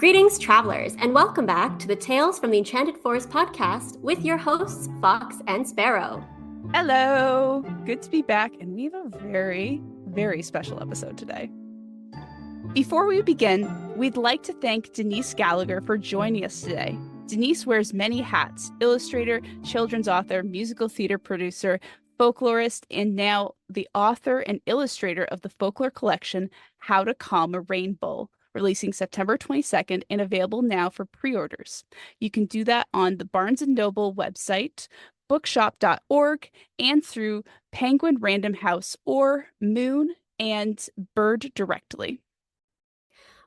Greetings, travelers, and welcome back to the Tales from the Enchanted Forest podcast with your hosts, Fox and Sparrow. Hello. Good to be back, and we have a very, very special episode today. Before we begin, we'd like to thank Denise Gallagher for joining us today. Denise wears many hats: illustrator, children's author, musical theater producer, folklorist, and now the author and illustrator of the folklore collection, How to Calm a Rainbow, releasing September 22nd and available now for pre-orders. You can do that on the Barnes & Noble website, bookshop.org, and through Penguin Random House or Moon and Bird directly.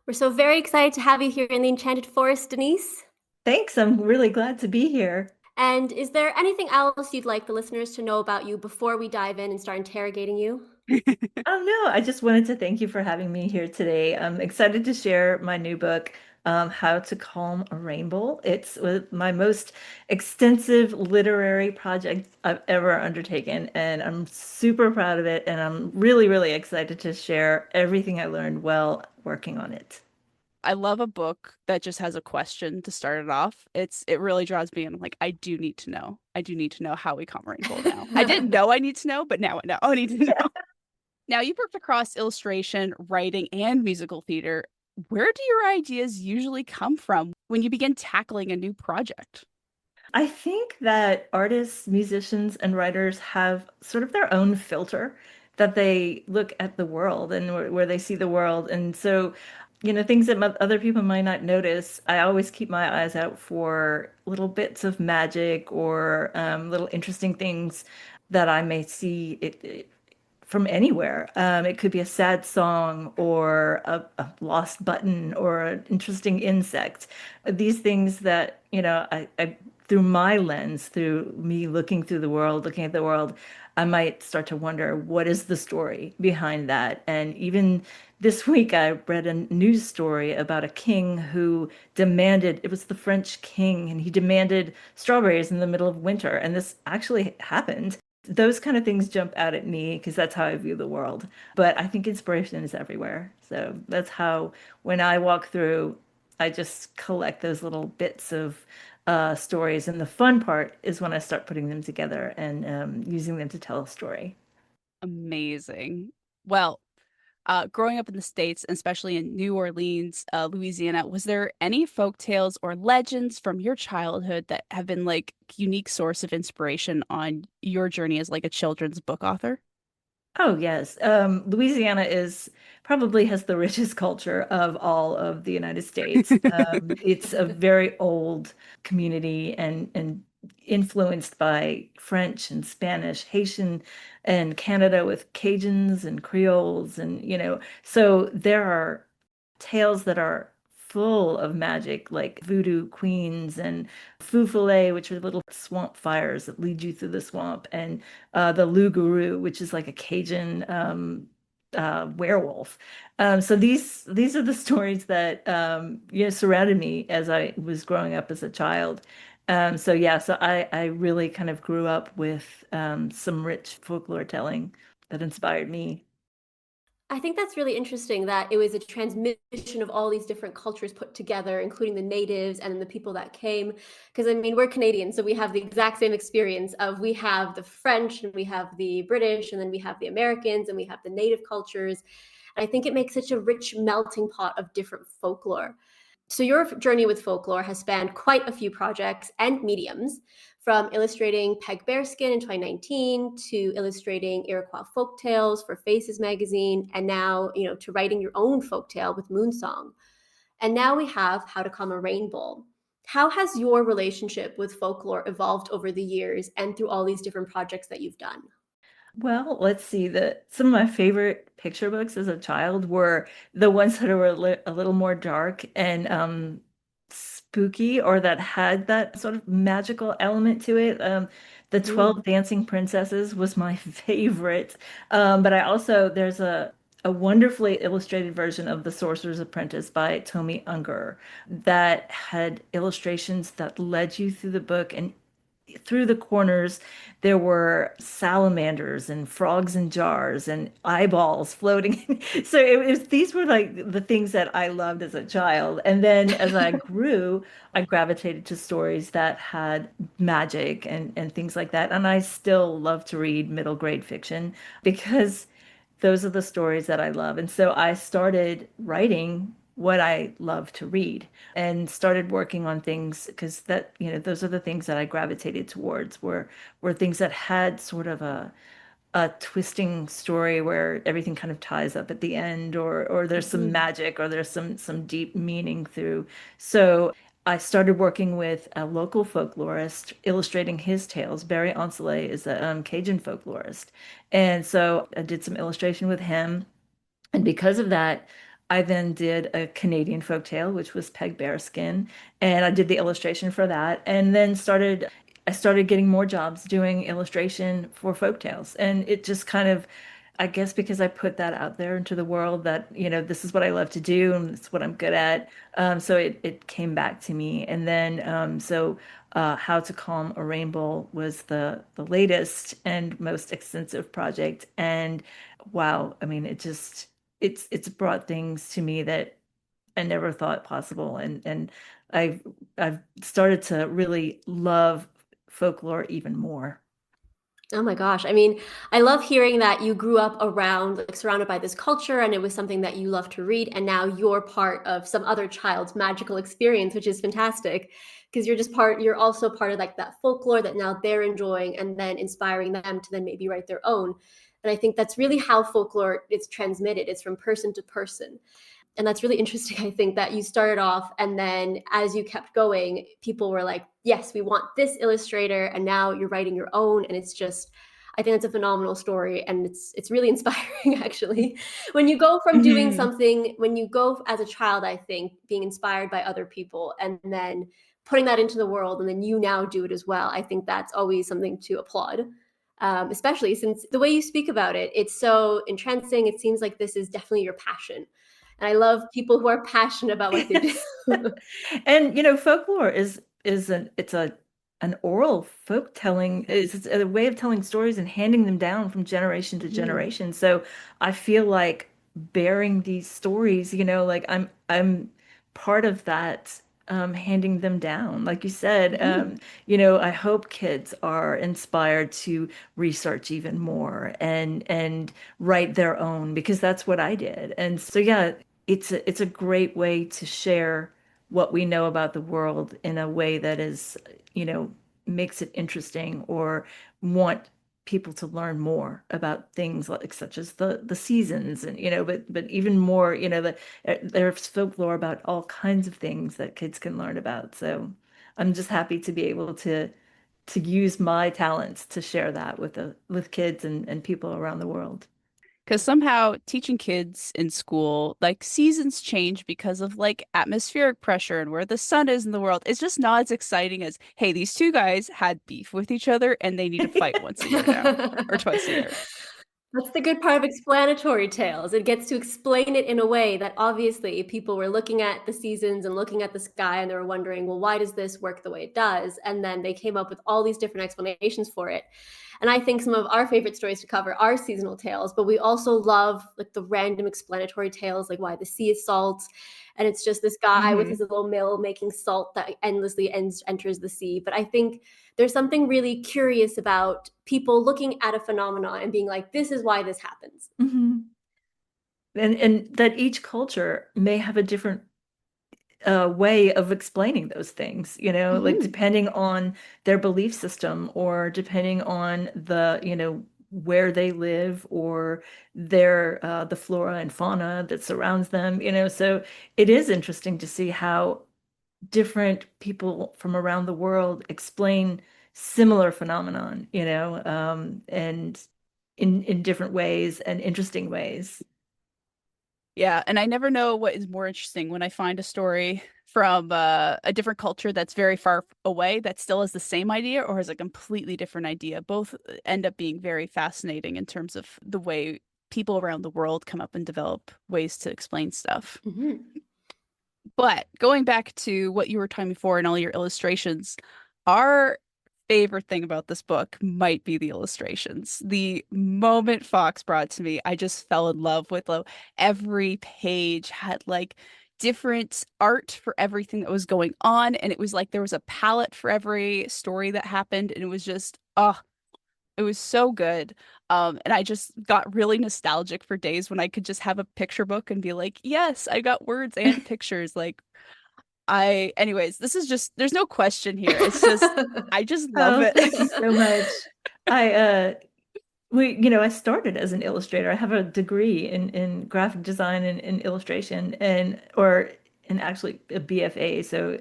We're so very excited to have you here in the Enchanted Forest, Denise. Thanks. I'm really glad to be here. And is there anything else you'd like the listeners to know about you before we dive in and start interrogating you? Oh, no, I just wanted to thank you for having me here today. I'm excited to share my new book, How to Calm a Rainbow. It's my most extensive literary project I've ever undertaken, and I'm super proud of it. And I'm really, really excited to share everything I learned while working on it. I love a book that just has a question to start it off. It really draws me in. I'm like, I do need to know. I do need to know how we calm a rainbow now. I didn't know I need to know, but now I know. I need to know. Now, you've worked across illustration, writing, and musical theater. Where do your ideas usually come from when you begin tackling a new project? I think that artists, musicians, and writers have sort of their own filter that they look at the world and where they see the world. And so, things that other people might not notice, I always keep my eyes out for little bits of magic or little interesting things that I may see from anywhere. It could be a sad song or a lost button or an interesting insect. These things that, I through my lens, through me looking through the world, looking at the world, I might start to wonder what is the story behind that. And even this week, I read a news story about a king who demanded, it was the French king, and he demanded strawberries in the middle of winter. And this actually happened. Those kind of things jump out at me because that's how I view the world. But I think inspiration is everywhere. So that's how, when I walk through, I just collect those little bits of stories. And the fun part is when I start putting them together and using them to tell a story. Amazing. Well, growing up in the States, and especially in New Orleans, Louisiana, was there any folk tales or legends from your childhood that have been like unique source of inspiration on your journey as like a children's book author? Oh, yes. Louisiana is probably has the richest culture of all of the United States. It's a very old community and influenced by French and Spanish, Haitian, and Canada with Cajuns and Creoles. And, so there are tales that are full of magic, like voodoo queens and fou which are little swamp fires that lead you through the swamp, and the loup-garou, which is like a Cajun werewolf. So these are the stories that surrounded me as I was growing up as a child. So I really kind of grew up with some rich folklore telling that inspired me. I think that's really interesting that it was a transmission of all these different cultures put together, including the natives and the people that came. Because I mean, we're Canadian, so we have the exact same experience of we have the French and we have the British and then we have the Americans and we have the native cultures. And I think it makes such a rich melting pot of different folklore. So your journey with folklore has spanned quite a few projects and mediums, from illustrating Peg Bearskin in 2019 to illustrating Iroquois folktales for Faces magazine, and now, to writing your own folktale with Moonsong. And now we have How to Calm a Rainbow. How has your relationship with folklore evolved over the years and through all these different projects that you've done? Well, let's see. Some of my favorite picture books as a child were the ones that were a little more dark and spooky, or that had that sort of magical element to it. The Mm. 12 Dancing Princesses was my favorite. But I also there's a wonderfully illustrated version of The Sorcerer's Apprentice by Tomi Unger that had illustrations that led you through the book, and through the corners there were salamanders and frogs in jars and eyeballs floating. So these were like the things that I loved as a child. And then as I grew, I gravitated to stories that had magic and things like that. And I still love to read middle grade fiction because those are the stories that I love. And so I started writing what I love to read and started working on things because that, those are the things that I gravitated towards were things that had sort of a twisting story where everything kind of ties up at the end, or there's some Mhm. magic, or there's some deep meaning through. So I started working with a local folklorist, illustrating his tales. Barry Onsley is a Cajun folklorist, and so I did some illustration with him. And because of that, I then did a Canadian folktale, which was Peg Bearskin, and I did the illustration for that. And then I started getting more jobs doing illustration for folktales. And it just kind of, I guess because I put that out there into the world that, this is what I love to do and it's what I'm good at. So it came back to me. And then, How to Calm a Rainbow was the latest and most extensive project. And wow, I mean, it's brought things to me that I never thought possible, and I've I've started to really love folklore even more. Oh my gosh. I mean, I love hearing that you grew up around, like, surrounded by this culture and it was something that you love to read. And now you're part of some other child's magical experience, which is fantastic because you're also part of like that folklore that now they're enjoying and then inspiring them to then maybe write their own. And I think that's really how folklore is transmitted. It's from person to person. And that's really interesting. I think that you started off and then as you kept going, people were like, yes, we want this illustrator. And now you're writing your own. And it's just, I think it's a phenomenal story. And it's really inspiring actually. When you go from doing Mhm. something, when you go as a child, I think being inspired by other people and then putting that into the world and then you now do it as well. I think that's always something to applaud. Especially since the way you speak about it, it's so entrancing. It seems like this is definitely your passion. And I love people who are passionate about what they do. And folklore is an oral folk telling. It's a way of telling stories and handing them down from generation to Mhm, generation. So I feel like bearing these stories, like I'm part of that, handing them down. Like you said, mhm. I hope kids are inspired to research even more and write their own, because that's what I did. And so yeah, it's a great way to share what we know about the world in a way that is, you know, makes it interesting, or want people to learn more about things like such as the seasons, and but even more, there's folklore about all kinds of things that kids can learn about. So I'm just happy to be able to use my talents to share that with kids and people around the world. Because somehow teaching kids in school, like seasons change because of like atmospheric pressure and where the sun is in the world. It's just not as exciting as, hey, these two guys had beef with each other and they need to fight once a year now or twice a year. That's the good part of explanatory tales. It gets to explain it in a way that obviously people were looking at the seasons and looking at the sky and they were wondering, well, why does this work the way it does? And then they came up with all these different explanations for it. And I think some of our favorite stories to cover are seasonal tales, but we also love like the random explanatory tales, like why the sea is salt. And it's just this guy with his Hmm. little mill making salt that endlessly enters the sea. But I think there's something really curious about people looking at a phenomenon and being like, this is why this happens. Hmm. And that each culture may have a different way of explaining those things, like Mhm. depending on their belief system, or depending on where they live, or the flora and fauna that surrounds them, so it is interesting to see how different people from around the world explain similar phenomenon, and in different ways and interesting ways. Yeah, and I never know what is more interesting when I find a story from a different culture that's very far away that still has the same idea or has a completely different idea. Both end up being very fascinating in terms of the way people around the world come up and develop ways to explain stuff. Mhm. But going back to what you were talking before and all your illustrations, are favorite thing about this book might be the illustrations. The moment Fox brought to me, I just fell in love with every page had like different art for everything that was going on, and it was like there was a palette for every story that happened, and it was just it was so good. And I just got really nostalgic for days when I could just have a picture book and be like, yes, I got words and pictures. Anyways, this is just, there's no question here. It's just, I just love Oh, it. thank you so much. I I started as an illustrator. I have a degree in graphic design and illustration and actually a BFA. So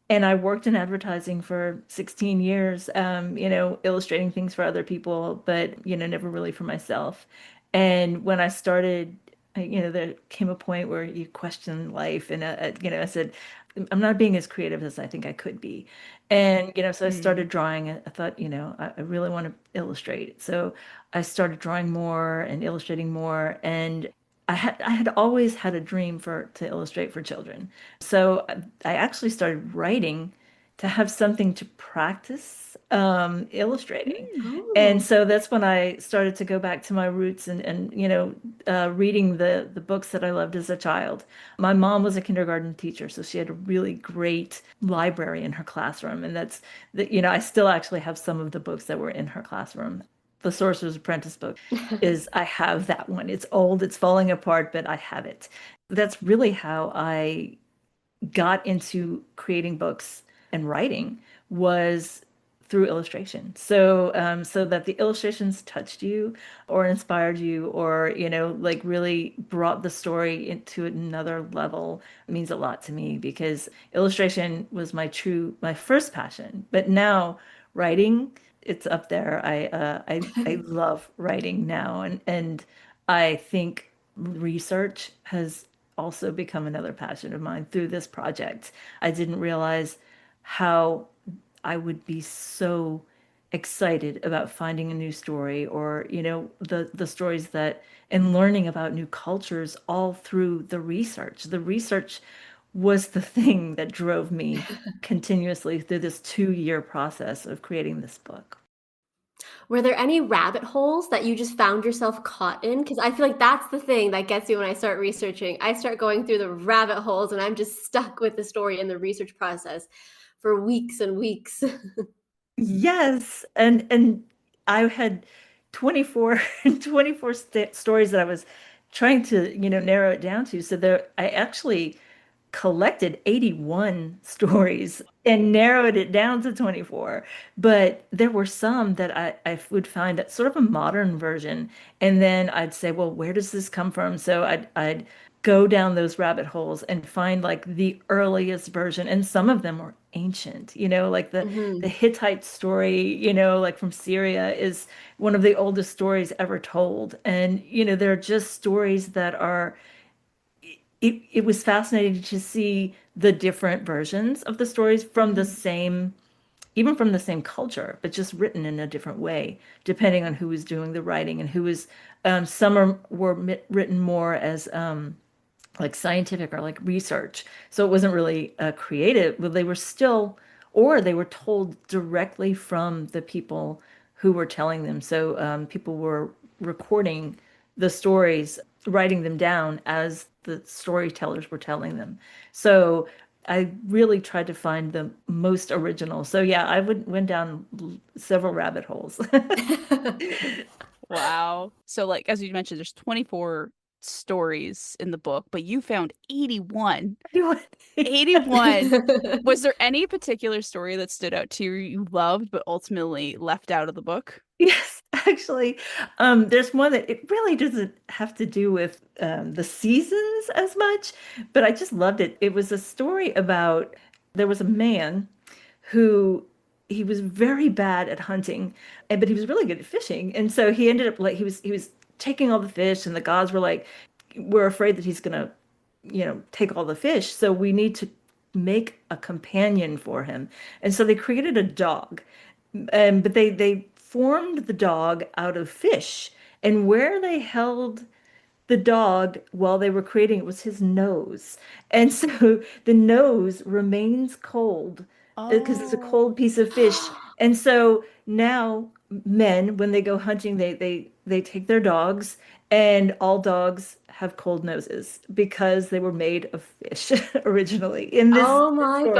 and I worked in advertising for 16 years, illustrating things for other people, but, never really for myself. And when I started, there came a point where you question life. And, I said, I'm not being as creative as I think I could be. And, so I Mm. started drawing. I thought, I really want to illustrate. So I started drawing more and illustrating more. And I had always had a dream to illustrate for children. So I actually started writing to have something to practice illustrating. Mm. And Oh. so that's when I started to go back to my roots and reading the books that I loved as a child. My mom was a kindergarten teacher, so she had a really great library in her classroom. And that's that, I still actually have some of the books that were in her classroom. The Sorcerer's Apprentice book is I have that one. It's old, it's falling apart, but I have it. That's really how I got into creating books and writing was through illustration. So that the illustrations touched you or inspired you or, like really brought the story into another level means a lot to me because illustration was my first passion. But now writing, it's up there. I love writing now and I think research has also become another passion of mine through this project. I didn't realize how I would be so excited about finding a new story or, the stories that and learning about new cultures all through the research. The research was the thing that drove me continuously through this 2-year process of creating this book. Were there any rabbit holes that you just found yourself caught in? Because I feel like that's the thing that gets me when I start researching. I start going through the rabbit holes and I'm just stuck with the story and the research process for weeks and weeks. Yes, and I had 24 24 stories that I was trying to, narrow it down to. So there, I actually collected 81 stories and narrowed it down to 24. But there were some that I would find that sort of a modern version. And then I'd say, well, where does this come from? So I'd go down those rabbit holes and find like the earliest version. And some of them were ancient, like the Mhm. Hittite story, like from Syria is one of the oldest stories ever told. And, they're just stories that are it was fascinating to see the different versions of the stories from the Mhm. same, even from the same culture, but just written in a different way, depending on who was doing the writing and who was, were written more as like scientific or like research. So it wasn't really creative, but they were still, or they were told directly from the people who were telling them. So people were recording the stories, writing them down as the storytellers were telling them. So I really tried to find the most original. So yeah, I went down several rabbit holes. Wow. So like as you mentioned, there's 24 stories in the book, but you found 81. 81. Was there any particular story that stood out to you loved but ultimately left out of the book? Yes, actually, there's one that it really doesn't have to do with the seasons as much, but I just loved it. It was a story about there was a man who he was very bad at hunting, but he was really good at fishing, and so he ended up like he was taking all the fish, and the gods were like, we're afraid that he's gonna, take all the fish, so we need to make a companion for him, and so they created a dog but they formed the dog out of fish, and where they held the dog while they were creating it was his nose, and so the nose remains cold because it's a Oh. cold piece of fish And so now men, when they go hunting, they take their dogs, and all dogs have cold noses because they were made of fish originally in Oh this my story.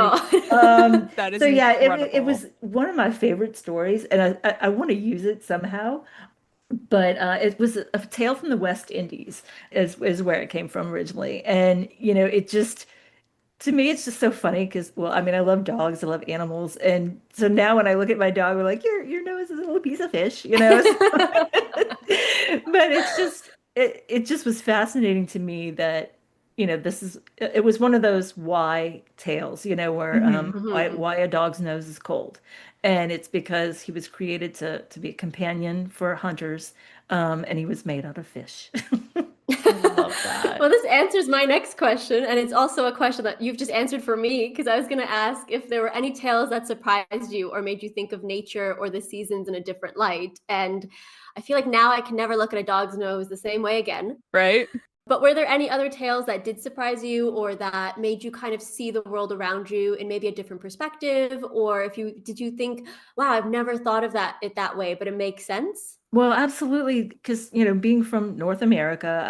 God. That So is yeah, it incredible. was one of my favorite stories, and I want to use it somehow. But it was a tale from the West Indies, is where it came from originally, and it just to me, it's just so funny because, well, I mean, I love dogs, I love animals, and so now when I look at my dog, we're like, your nose is a little piece of fish. But it just was fascinating to me that, this is it was one of those why tales, where Hmm. Mhm. why a dog's nose is cold, and it's because he was created to be a companion for hunters, and he was made out of fish. I love Well, that. this answers my next question, and it's also a question that you've just answered for me because I was going to ask if there were any tales that surprised you or made you think of nature or the seasons in a different light. And I feel like now I can never look at a dog's nose the same way again. Right? But were there any other tales that did surprise you or that made you kind of see the world around you in maybe a different perspective? Or if you did you think, wow, I've never thought of that way, but it makes sense? Well, absolutely, because being from North America,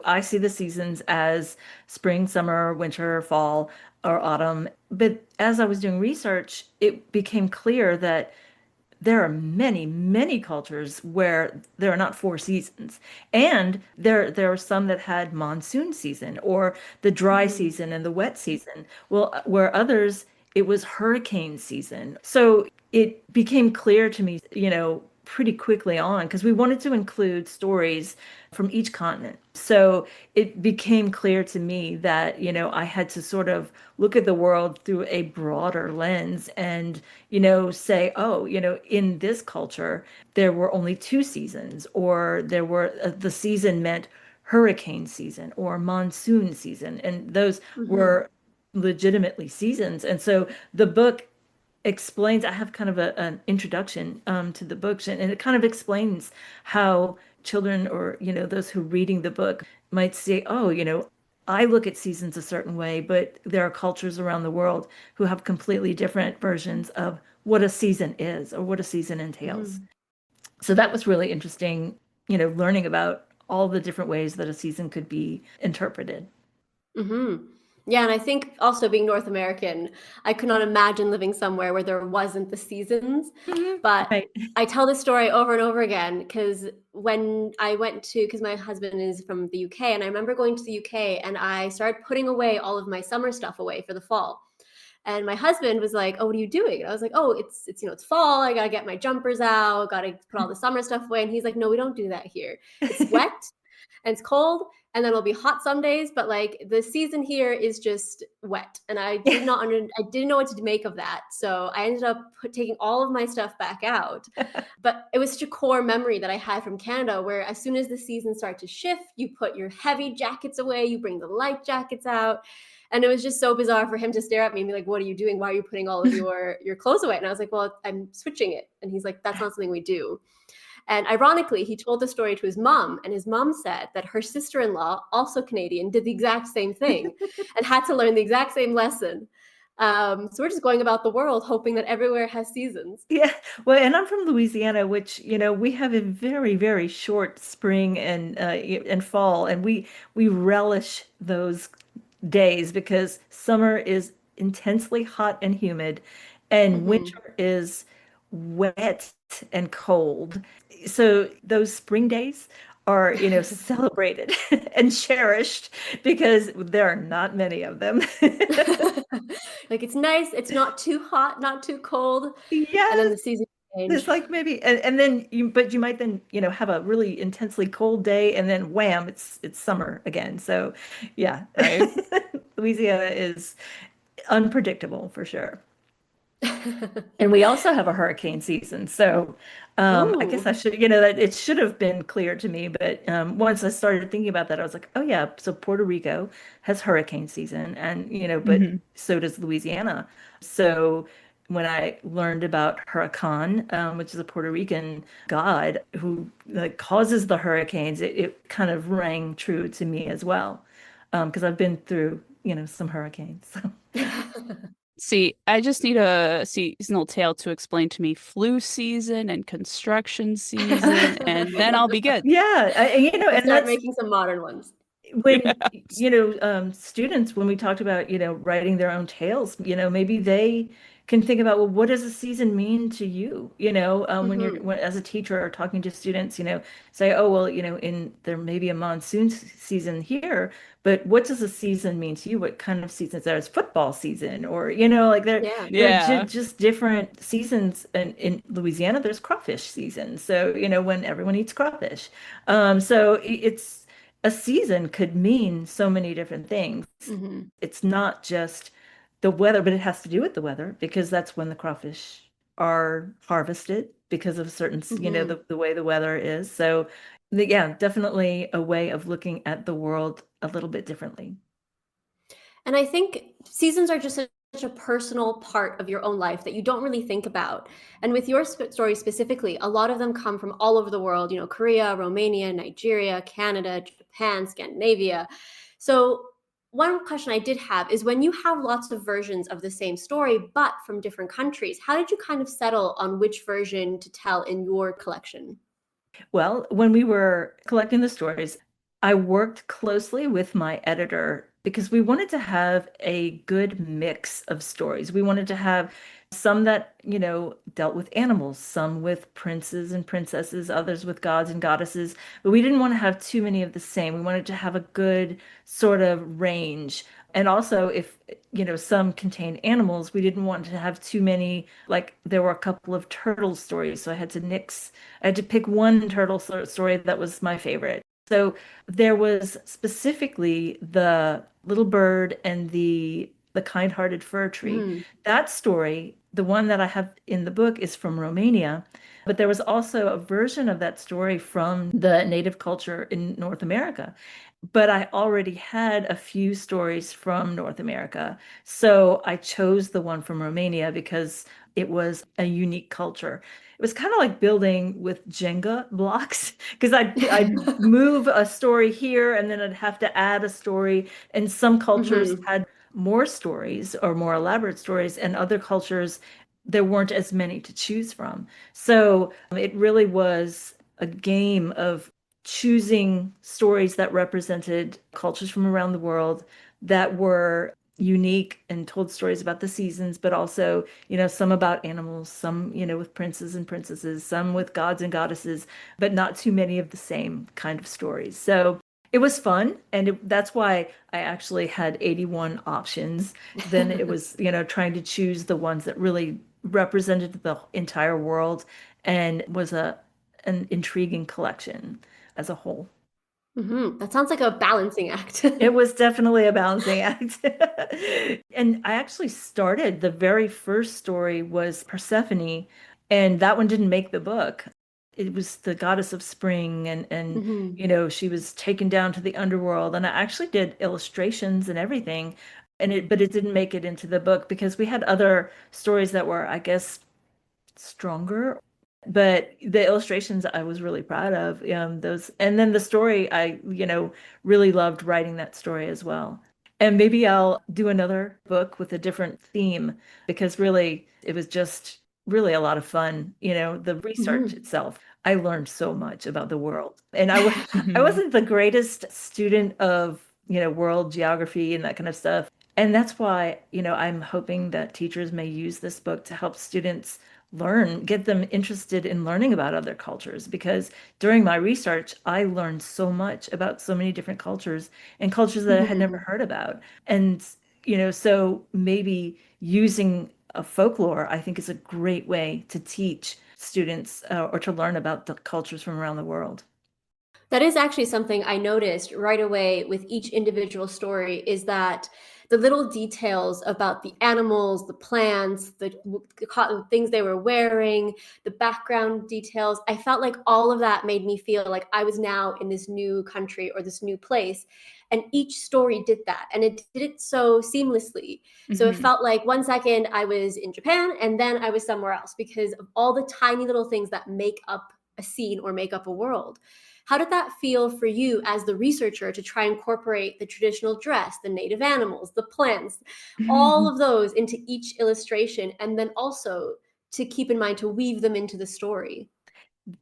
I see the seasons as spring, summer, winter, fall, or autumn. But as I was doing research, it became clear that there are many, many cultures where there are not four seasons. And there are some that had monsoon season or the dry Mhm. season and the wet season. Well, where others, it was hurricane season. So it became clear to me, pretty quickly on because we wanted to include stories from each continent. So it became clear to me that, I had to sort of look at the world through a broader lens and, say, oh, in this culture, there were only two seasons, or the season meant hurricane season or monsoon season. And those Mhm. were legitimately seasons. And so the book explains, I have kind of an introduction to the books, and it kind of explains how children, or those who are reading the book, might say, oh, I look at seasons a certain way, but there are cultures around the world who have completely different versions of what a season is or what a season entails. Mhm. So that was really interesting, learning about all the different ways that a season could be interpreted. Mhm. Yeah, and I think also being North American, I could not imagine living somewhere where there wasn't the seasons. Mhm. But Right. I tell this story over and over again because when I went to, because my husband is from the UK, and I remember going to the UK and I started putting away all of my summer stuff away for the fall. And my husband was like, "Oh, what are you doing?" And I was like, "Oh, it's fall. I gotta get my jumpers out. Gotta put all the summer stuff away." And he's like, "No, we don't do that here. It's wet and it's cold, and then it'll be hot some days, but like the season here is just wet." And I didn't know what to make of that. So I ended up taking all of my stuff back out. But it was such a core memory that I had from Canada where as soon as the seasons start to shift, you put your heavy jackets away, you bring the light jackets out. And it was just so bizarre for him to stare at me and be like, "What are you doing? Why are you putting all of your clothes away?" And I was like, "Well, I'm switching it." And he's like, "That's not something we do." And ironically, he told the story to his mom, and his mom said that her sister-in-law, also Canadian, did the exact same thing and had to learn the exact same lesson. So we're just going about the world hoping that everywhere has seasons. Yeah, well, and I'm from Louisiana, which, we have a very, very short spring and fall, and we relish those days because summer is intensely hot and humid, and Mhm. winter is wet and cold. So those spring days are, celebrated and cherished because there are not many of them. Like it's nice, it's not too hot, not too cold, and then Yes. the seasons It's change. like maybe, and then you might then, have a really intensely cold day, and then wham, it's summer again. So yeah, Right? Louisiana is unpredictable for sure. And we also have a hurricane season. So I guess Ooh. I should, that it should have been clear to me. But once I started thinking about that, I was like, oh, yeah. So Puerto Rico has hurricane season. And, but Hmm. so does Louisiana. So when I learned about Huracan, which is a Puerto Rican god who like causes the hurricanes, it kind of rang true to me as well. Because I've been through, some hurricanes. So yeah. See, I just need a seasonal tale to explain to me flu season and construction season, and then I'll be good. Yeah, We'll and start that's making some modern ones. when students, when we talked about writing their own tales, maybe they can think about, well, what does a season mean to you, when Hmm. as a teacher or talking to students, say, oh well, in there may be a monsoon season here, but what does a season mean to you? What kind of seasons there's football season, or like Yeah. they're Yeah. just different seasons. And in Louisiana there's crawfish season, so when everyone eats crawfish. So it's a season could mean so many different things. Hmm. It's not just the weather, but it has to do with the weather because that's when the crawfish are harvested because of certain, Hmm. the way the weather is. So, yeah, definitely a way of looking at the world a little bit differently. And I think seasons are just such a personal part of your own life that you don't really think about. And with your story specifically, a lot of them come from all over the world, Korea, Romania, Nigeria, Canada, Japan, Scandinavia. So, one question I did have is when you have lots of versions of the same story, but from different countries, how did you kind of settle on which version to tell in your collection? Well, when we were collecting the stories, I worked closely with my editor because we wanted to have a good mix of stories. We wanted to have some that, dealt with animals, some with princes and princesses, others with gods and goddesses, but we didn't want to have too many of the same. We wanted to have a good sort of range. And also, if, some contained animals, we didn't want to have too many, like there were a couple of turtle stories, so I had to pick one turtle story that was my favorite. So there was specifically the little bird and the kind-hearted fir tree. Mhm. That story, the one that I have in the book, is from Romania, but there was also a version of that story from the native culture in North America. But I already had a few stories from North America. So I chose the one from Romania because it was a unique culture. It was kind of like building with Jenga blocks because I'd move a story here and then I'd have to add a story. And some cultures Mhm. had more stories or more elaborate stories, and other cultures, there weren't as many to choose from. So it really was a game of choosing stories that represented cultures from around the world that were unique and told stories about the seasons, but also, some about animals, some, with princes and princesses, some with gods and goddesses, but not too many of the same kind of stories. So it was fun. And that's why I actually had 81 options. Then it was, trying to choose the ones that really represented the entire world and was an intriguing collection as a whole. Mhm. That sounds like a balancing act. It was definitely a balancing act. And I actually started, the very first story was Persephone, and that one didn't make the book. It was the goddess of spring, and Mhm. she was taken down to the underworld, and I actually did illustrations and everything, but it didn't make it into the book because we had other stories that were, I guess, stronger. But the illustrations I was really proud of. Those, and then the story, I, really loved writing that story as well. And maybe I'll do another book with a different theme because really it was just really a lot of fun. The research Mhm. itself. I learned so much about the world. And I Mhm. wasn't the greatest student of, world geography and that kind of stuff. And that's why, I'm hoping that teachers may use this book to help students get them interested in learning about other cultures. Because during my research, I learned so much about so many different cultures and cultures that I had never Mhm. heard about. And, so maybe using a folklore, I think, is a great way to teach students or to learn about the cultures from around the world. That is actually something I noticed right away with each individual story is that the little details about the animals, the plants, the cotton things they were wearing, the background details, I felt like all of that made me feel like I was now in this new country or this new place. And each story did that. And it did it so seamlessly. So it Mhm. felt like 1 second I was in Japan and then I was somewhere else because of all the tiny little things that make up a scene or make up a world. How did that feel for you as the researcher to try and incorporate the traditional dress, the native animals, the plants, all of those into each illustration, and then also to keep in mind to weave them into the story?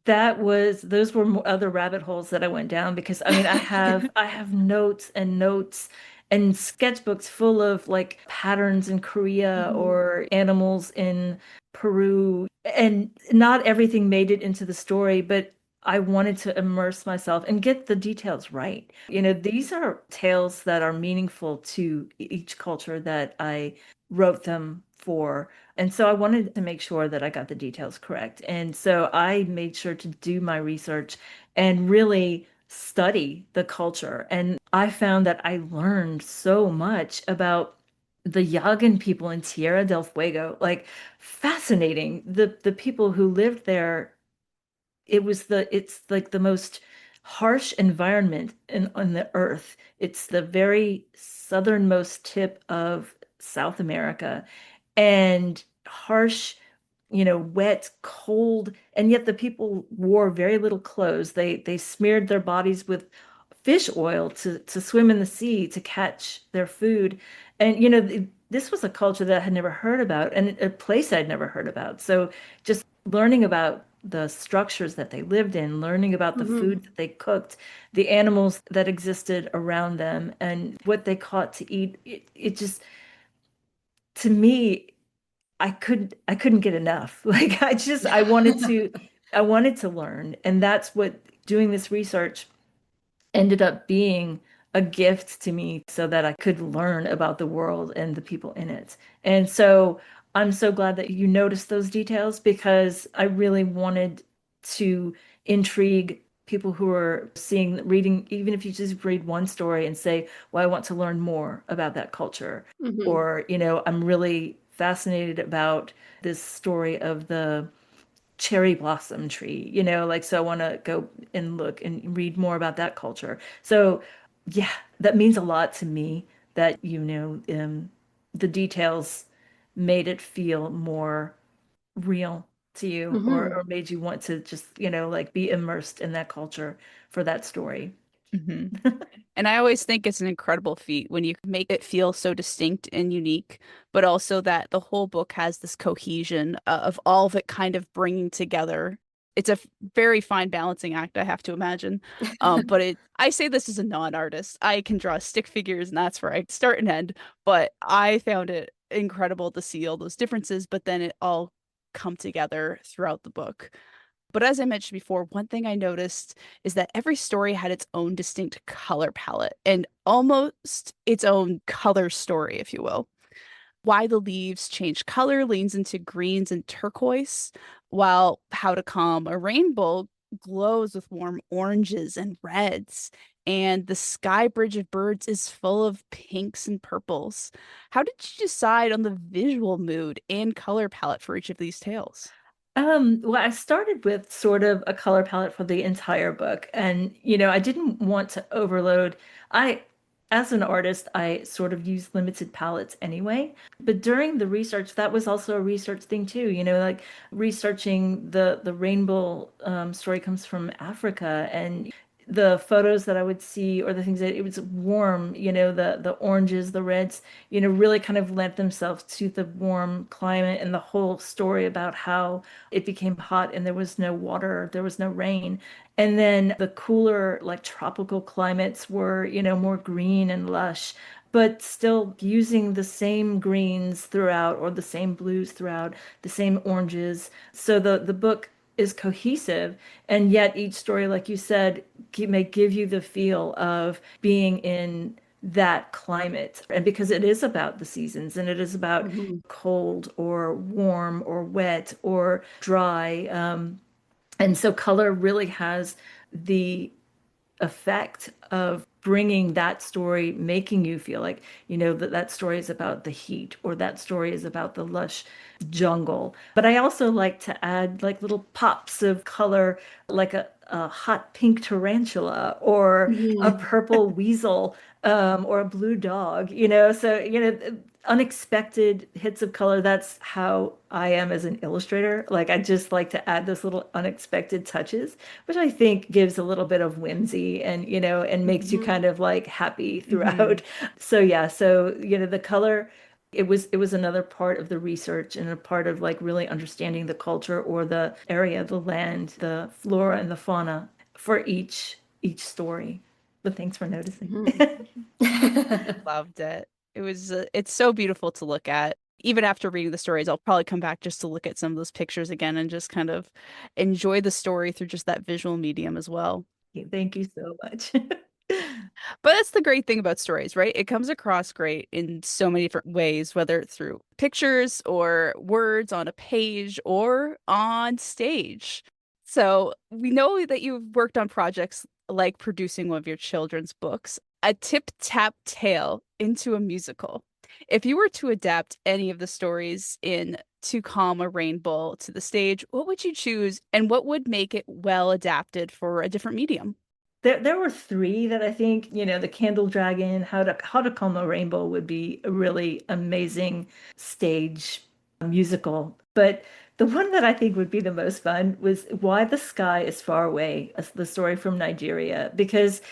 Those were other rabbit holes that I went down because I mean I have notes and notes and sketchbooks full of like patterns in Korea Mhm. or animals in Peru, and not everything made it into the story, but I wanted to immerse myself and get the details right. You know, these are tales that are meaningful to each culture that I wrote them for. And so I wanted to make sure that I got the details correct. And so I made sure to do my research and really study the culture. And I found that I learned so much about the Yagan people in Tierra del Fuego, like fascinating. The people who lived there, it's like the most harsh environment on the earth. It's the very southernmost tip of South America, and harsh, wet, cold, and yet the people wore very little clothes. They smeared their bodies with fish oil to swim in the sea to catch their food. And this was a culture that I had never heard about and a place I'd never heard about. So just learning about the structures that they lived in, learning about the Mhm. food that they cooked, the animals that existed around them, and what they caught to eat. It just, to me, I couldn't get enough. Like I wanted to learn. And that's what doing this research ended up being, a gift to me so that I could learn about the world and the people in it. And so I'm so glad that you noticed those details because I really wanted to intrigue people who are reading, even if you just read one story and say, well, I want to learn more about that culture. Mhm. Or, I'm really fascinated about this story of the cherry blossom tree, like, so I want to go and look and read more about that culture. So, yeah, that means a lot to me that, the details made it feel more real to you, or Mhm. made you want to just, like be immersed in that culture for that story. Mhm. And I always think it's an incredible feat when you can make it feel so distinct and unique, but also that the whole book has this cohesion of all of it kind of bringing together. It's a very fine balancing act, I have to imagine. I say this as a non-artist. I can draw stick figures, and that's where I start and end. But I found it incredible to see all those differences, but then it all come together throughout the book. But as I mentioned before, one thing I noticed is that every story had its own distinct color palette and almost its own color story, if you will. Why the leaves change color leans into greens and turquoise, while How to Calm a Rainbow glows with warm oranges and reds. And the Sky Bridge of Birds is full of pinks and purples. How did you decide on the visual mood and color palette for each of these tales? Well, I started with sort of a color palette for the entire book. And, I didn't want to overload. As an artist, I sort of use limited palettes anyway. But during the research, that was also a research thing too, like researching the rainbow story comes from Africa, and the photos that I would see, or the things that it was warm, the oranges, the reds, really kind of lent themselves to the warm climate, and the whole story about how it became hot and there was no water, there was no rain. And then the cooler, like tropical climates were, more green and lush, but still using the same greens throughout, or the same blues throughout, the same oranges. So the book is cohesive, and yet each story, like you said, may give you the feel of being in that climate. And because it is about the seasons, and it is about Mhm. cold or warm or wet or dry. And so color really has the effect of bringing that story, making you feel like, that story is about the heat, or that story is about the lush jungle. But I also like to add like little pops of color, like a hot pink tarantula, or a Mhm. purple weasel, or a blue dog, so, unexpected hits of color. That's how I am as an illustrator. Like I just like to add those little unexpected touches, which I think gives a little bit of whimsy and, and makes you Mhm. kind of like happy Hmm. throughout. So yeah, so the color, it was another part of the research and a part of like really understanding the culture or the area, the land, the flora and the fauna for each story. But thanks for noticing. Mhm. Loved it. It's so beautiful to look at. Even after reading the stories, I'll probably come back just to look at some of those pictures again and just kind of enjoy the story through just that visual medium as well. Thank you so much. But that's the great thing about stories, right? It comes across great in so many different ways, whether through pictures or words on a page or on stage. So we know that you've worked on projects like producing one of your children's books, A Tip Tap Tale into a musical. If you were to adapt any of the stories in To Calm a Rainbow to the stage, what would you choose and what would make it well adapted for a different medium? There were three that I think, the Candle Dragon, How to Calm a Rainbow would be a really amazing stage musical. But the one that I think would be the most fun was Why the Sky is Far Away, the story from Nigeria, because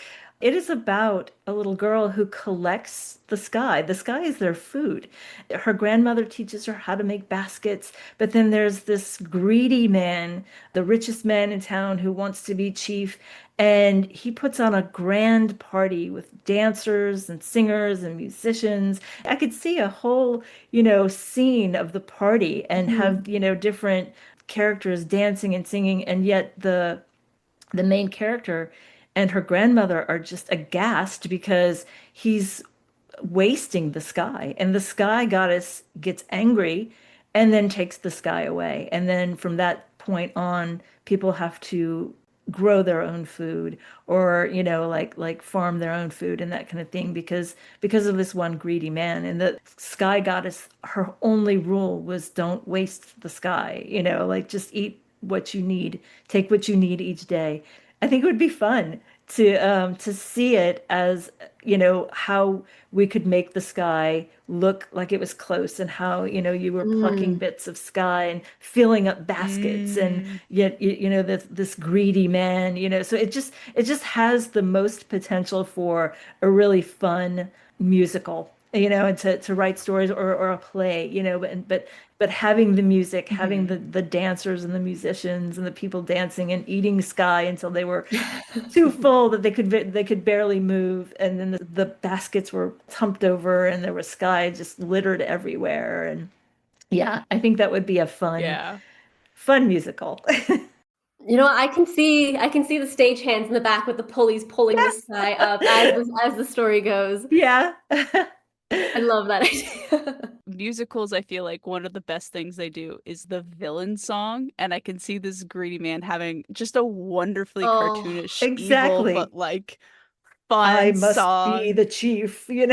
it is about a little girl who collects the sky. The sky is their food. Her grandmother teaches her how to make baskets, but then there's this greedy man, the richest man in town who wants to be chief, and he puts on a grand party with dancers and singers and musicians. I could see a whole, scene of the party and have, Mhm. different characters dancing and singing, and yet the main character and her grandmother are just aghast because he's wasting the sky. And the sky goddess gets angry and then takes the sky away. And then from that point on, people have to grow their own food or, like farm their own food and that kind of thing because of this one greedy man. And the sky goddess, her only rule was don't waste the sky, like just eat what you need, take what you need each day. I think it would be fun to see it as, how we could make the sky look like it was close and how, you were plucking Mm. bits of sky and filling up baskets and Mm. yet, this greedy man, so it just has the most potential for a really fun musical, and to write stories or a play, but having the music, having Hmm. the dancers and the musicians and the people dancing and eating sky until they were too full that they could barely move, and then the baskets were humped over and there was sky just littered everywhere. And yeah, I think that would be a Yeah. fun musical. I can see the stagehands in the back with the pulleys pulling the sky up as the story goes. Yeah. I love that idea. Musicals, I feel like one of the best things they do is the villain song, and I can see this greedy man having just a wonderfully Oh. cartoonish, evil, Exactly. but like I fun must be song. the chief. And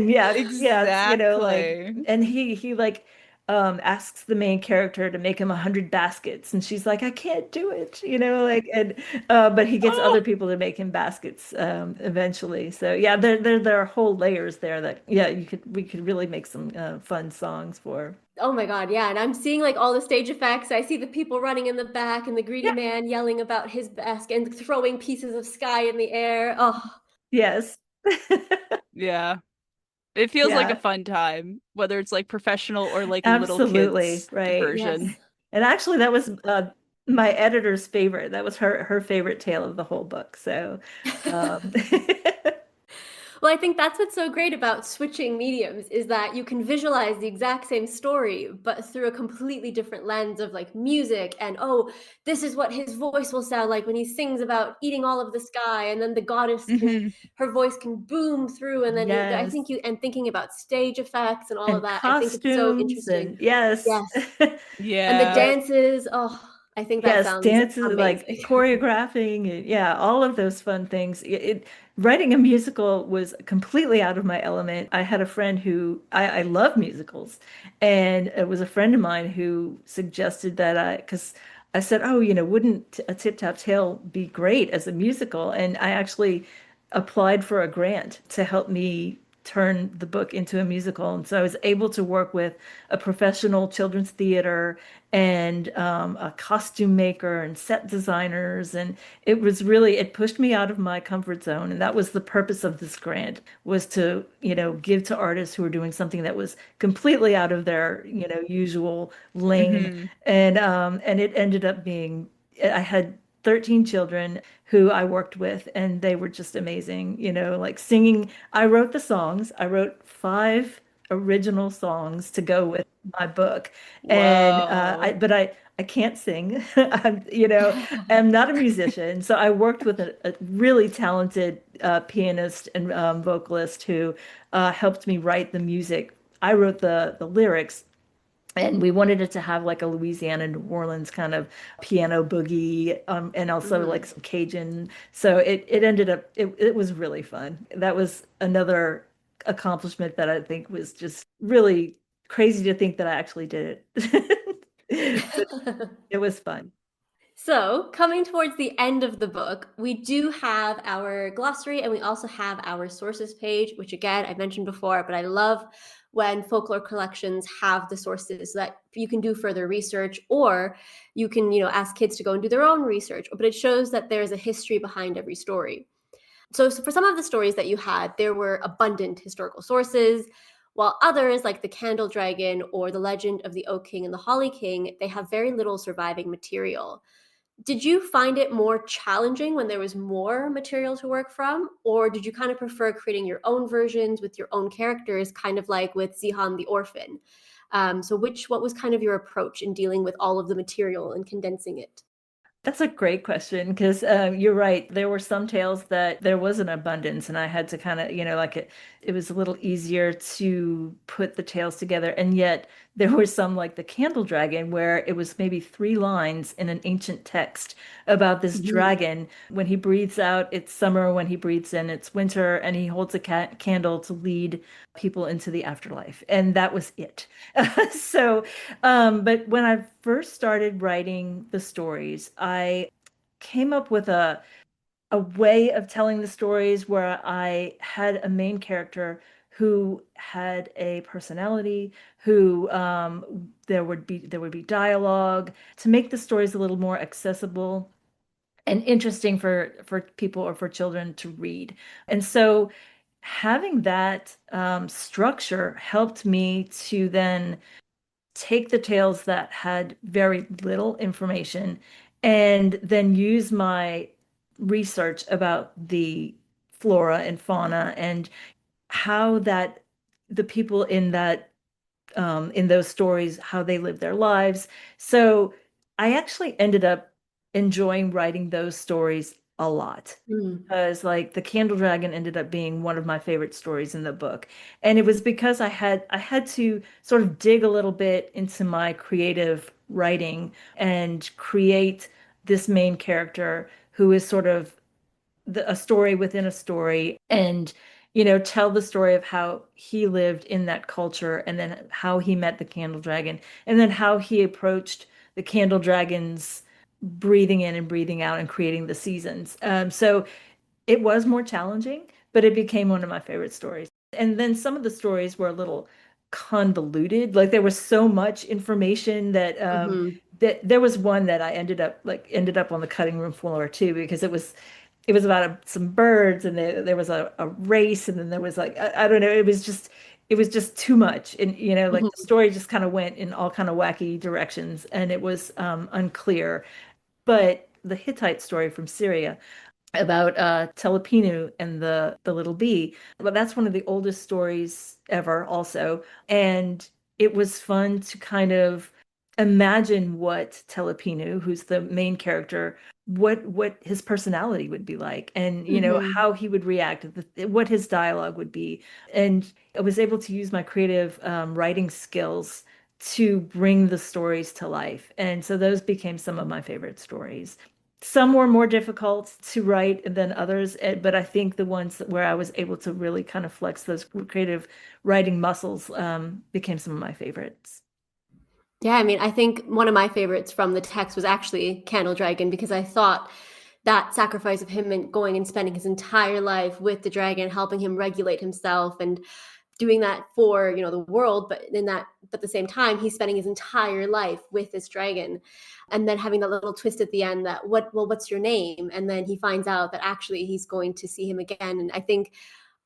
yeah, yeah, it's, like, Exactly. and he like asks the main character to make him 100 baskets, and she's like, I can't do it, like, and but he gets other Oh, people to make him baskets eventually. So yeah, there are whole layers there that yeah, we could really make some fun songs for. Oh my god, yeah, and I'm seeing, like, all the stage effects. I see the people running in the back and the greedy Yeah, man yelling about his basket and throwing pieces of sky in the air. Oh, yes. yeah. It feels like a Yeah, fun time, whether it's like professional or like little absolutely, kids right. version. yes. And actually, that was my editor's favorite. That was her favorite tale of the whole book. So, um, Well, I think that's what's so great about switching mediums is that you can visualize the exact same story, but through a completely different lens of like music and oh, this is what his voice will sound like when he sings about eating all of the sky, and then the goddess can Hmm. her voice can boom through, and then I yes, think you and thinking about stage effects and all of and that, I think it's so costumes, interesting. and yes, Yes, and the Yeah. yes, dances. Oh, I think that yes, sounds dances like amazing. choreographing, and yeah, all of those fun things. Writing a musical was completely out of my element. I had a friend who I love musicals, and it was a friend of mine who suggested that because I said, oh, wouldn't A Tip Tap Tale be great as a musical? And I actually applied for a grant to help me turn the book into a musical. And so I was able to work with a professional children's theater and a costume maker and set designers. And it pushed me out of my comfort zone. And that was the purpose of this grant, was to, give to artists who were doing something that was completely out of their, usual lane. Hmm. And it ended up being, I had 13 children who I worked with, and they were just amazing, like singing. I wrote the songs. I wrote 5 original songs to go with my book. And Whoa. I can't sing. I'm not a musician. So I worked with a really talented pianist and vocalist who helped me write the music. I wrote the lyrics, and we wanted it to have like a Louisiana, New Orleans kind of piano boogie, and also like Mhm. some Cajun. So it ended up, it was really fun. That was another accomplishment that I think was just really crazy to think that I actually did it. But it was fun. So, coming towards the end of the book, we do have our glossary and we also have our sources page, which again, I mentioned before, but I love when folklore collections have the sources so that you can do further research, or you can, ask kids to go and do their own research, but it shows that there's a history behind every story. So for some of the stories that you had, there were abundant historical sources, while others, like the Candle Dragon or the Legend of the Oak King and the Holly King, they have very little surviving material. Did you find it more challenging when there was more material to work from, or did you kind of prefer creating your own versions with your own characters, kind of like with Zihan the Orphan? What was kind of your approach in dealing with all of the material and condensing it? That's a great question because you're right. There were some tales that there was an abundance, and I had to kind of, like it was a little easier to put the tales together. And yet there were some like the Candle Dragon where it was maybe 3 lines in an ancient text about this Mhm. dragon. When he breathes out, it's summer. When he breathes in, it's winter. And he holds a candle to lead people into the afterlife. And that was it. So but when I first started writing the stories, I came up with a way of telling the stories where I had a main character who had a personality, who there would be dialogue to make the stories a little more accessible and interesting for people or for children to read. And so having that structure helped me to then take the tales that had very little information and then use my research about the flora and fauna and how that the people in those stories, how they live their lives. So I actually ended up enjoying writing those stories a lot. Mm. Because like the Candle Dragon ended up being one of my favorite stories in the book. And it was because I had to sort of dig a little bit into my creative writing and create this main character who is sort of a story within a story, and tell the story of how he lived in that culture, and then how he met the Candle Dragon, and then how he approached the Candle Dragon's breathing in and breathing out and creating the seasons. So it was more challenging, but it became one of my favorite stories. And then some of the stories were a little convoluted. Like there was so much information Mhm. that there was one that I ended up on the cutting room floor too, because it was about some birds, and there was a race, and then there was like I don't know, it was just too much, and like the Mhm. story just kind of went in all kind of wacky directions, and it was unclear. But the Hittite story from Syria about Telepinu and the little bee. But that's one of the oldest stories ever also. And it was fun to kind of imagine what Telepinu, who's the main character, what his personality would be like, and Mhm. how he would react, what his dialogue would be. And I was able to use my creative writing skills to bring the stories to life. And so those became some of my favorite stories. Some were more difficult to write than others, but I think the ones where I was able to really kind of flex those creative writing muscles became some of my favorites. Yeah, I mean, I think one of my favorites from the text was actually Candle Dragon because I thought that sacrifice of him and going and spending his entire life with the dragon, helping him regulate himself and doing that for, you know, the world, but in that, but at the same time he's spending his entire life with this dragon, and then having that little twist at the end that what's your name, and then he finds out that actually he's going to see him again. And I think,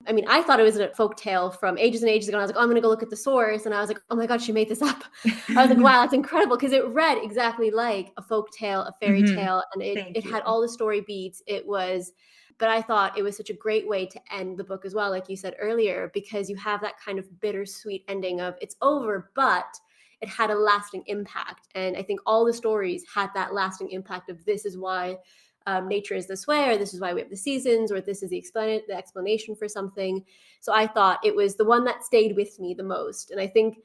I mean, I thought it was a folk tale from ages and ages ago. And I was like, oh, I'm going to go look at the source. And I was like, oh my God, she made this up. I was like, wow, that's incredible. Because it read exactly like a folk tale, a fairy tale. And it Thank had you. all the story beats. It was, but I thought it was such a great way to end the book as well, like you said earlier, because you have that kind of bittersweet ending of it's over, but it had a lasting impact. And I think all the stories had that lasting impact of this is why nature is this way, or this is why we have the seasons, or this is the explanation for something. So I thought it was the one that stayed with me the most. And I think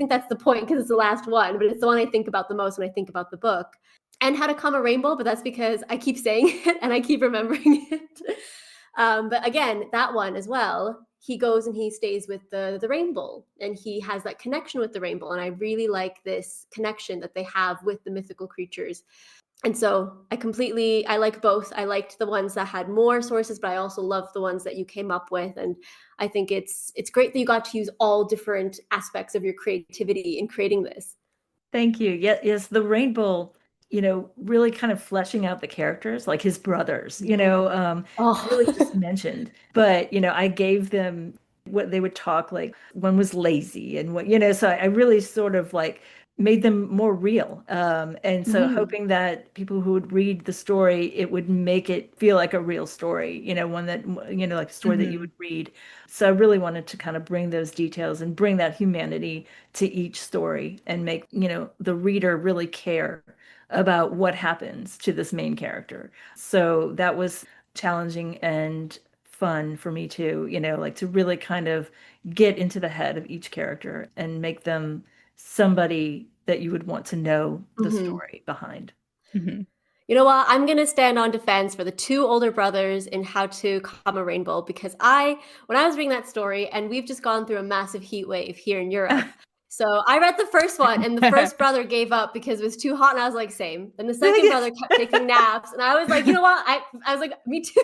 that's the point because it's the last one, but it's the one I think about the most when I think about the book. And How to Come a Rainbow, but that's because I keep saying it and I keep remembering it. But again, that one as well, he goes and he stays with the rainbow, and he has that connection with the rainbow. And I really like this connection that they have with the mythical creatures. And so I like both. I liked the ones that had more sources, but I also love the ones that you came up with. And I think it's great that you got to use all different aspects of your creativity in creating this. Thank you. Yes, the rainbow, really kind of fleshing out the characters, like his brothers, really just Oh. mentioned. But, I gave them what they would talk like one was lazy and so I really sort of like made them more real. And so Mhm. hoping that people who would read the story, it would make it feel like a real story, one that, like a story that you would read. So I really wanted to kind of bring those details and bring that humanity to each story and make, the reader really care about what happens to this main character. So that was challenging and fun for me too, like to really kind of get into the head of each character and make them somebody that you would want to know the Mhm. story behind. Hmm. You know what? I'm gonna stand on defense for the two older brothers in How to Come a Rainbow because when I was reading that story, and we've just gone through a massive heat wave here in Europe. So I read the first one, and the first brother gave up because it was too hot, and I was like, same. Then the second brother kept taking naps, and I was like, you know what? I was like, me too.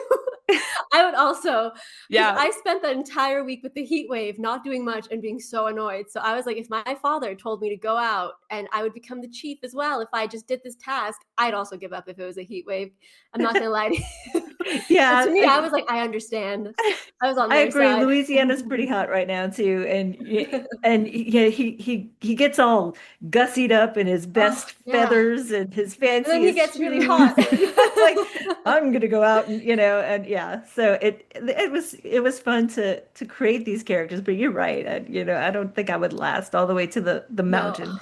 I would also, because Yeah. I spent that entire week with the heat wave, not doing much and being so annoyed. So I was like, if my father told me to go out and I would become the chief as well, if I just did this task, I'd also give up if it was a heat wave. I'm not gonna lie to you. So to Yeah, me, I was like, I understand. I was on I their agree. side. Louisiana's pretty hot right now too, and yeah, he gets all gussied up in his Oh best yeah. feathers and his And then he fanciest gets really shoes. hot. It's like I'm gonna go out and and yeah. So it was fun to create these characters. But you're right. I don't think I would last all the way to the No. mountain.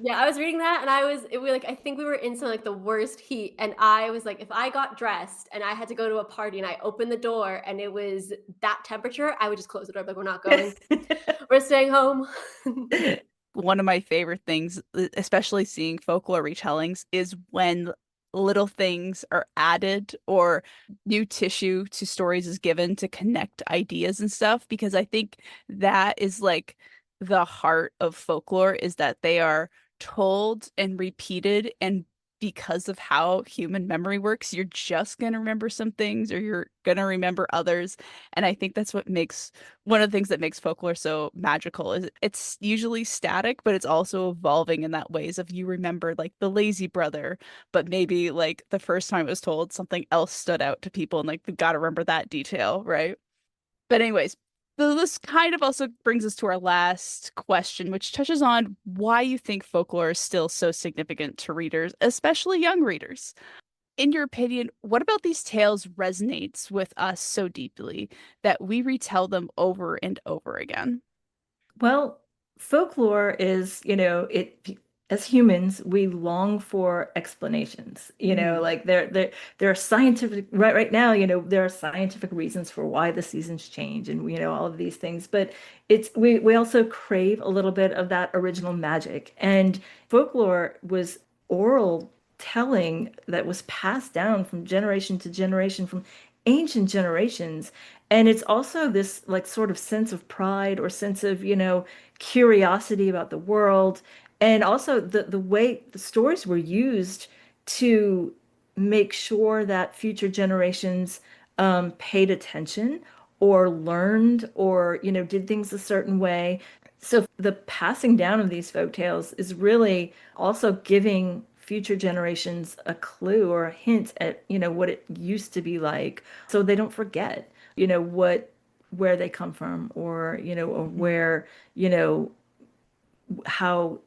Yeah, I was reading that and it was like I think we were in some like the worst heat, and I was like if I got dressed and I had to go to a party and I opened the door and it was that temperature, I would just close the door like we're not going. We're staying home. One of my favorite things, especially seeing folklore retellings, is when little things are added or new tissue to stories is given to connect ideas and stuff, because I think that is like the heart of folklore is that they are told and repeated, and because of how human memory works, you're just going to remember some things or you're going to remember others. And I think that's what makes one of the things that makes folklore so magical is it's usually static, but it's also evolving in that ways of you remember like the lazy brother, but maybe like the first time it was told, something else stood out to people and like they've got to remember that detail, right? But anyways, this kind of also brings us to our last question, which touches on why you think folklore is still so significant to readers, especially young readers. In your opinion, what about these tales resonates with us so deeply that we retell them over and over again? Well, folklore is, as humans, we long for explanations. Hmm. Like there are scientific right now, there are scientific reasons for why the seasons change and all of these things. But we also crave a little bit of that original magic. And folklore was oral telling that was passed down from generation to generation, from ancient generations. And it's also this like sort of sense of pride or sense of, curiosity about the world. And also the way the stories were used to make sure that future generations paid attention or learned or, did things a certain way. So the passing down of these folk tales is really also giving future generations a clue or a hint at, what it used to be like, so they don't forget, where they come from, or, or Mhm. where, how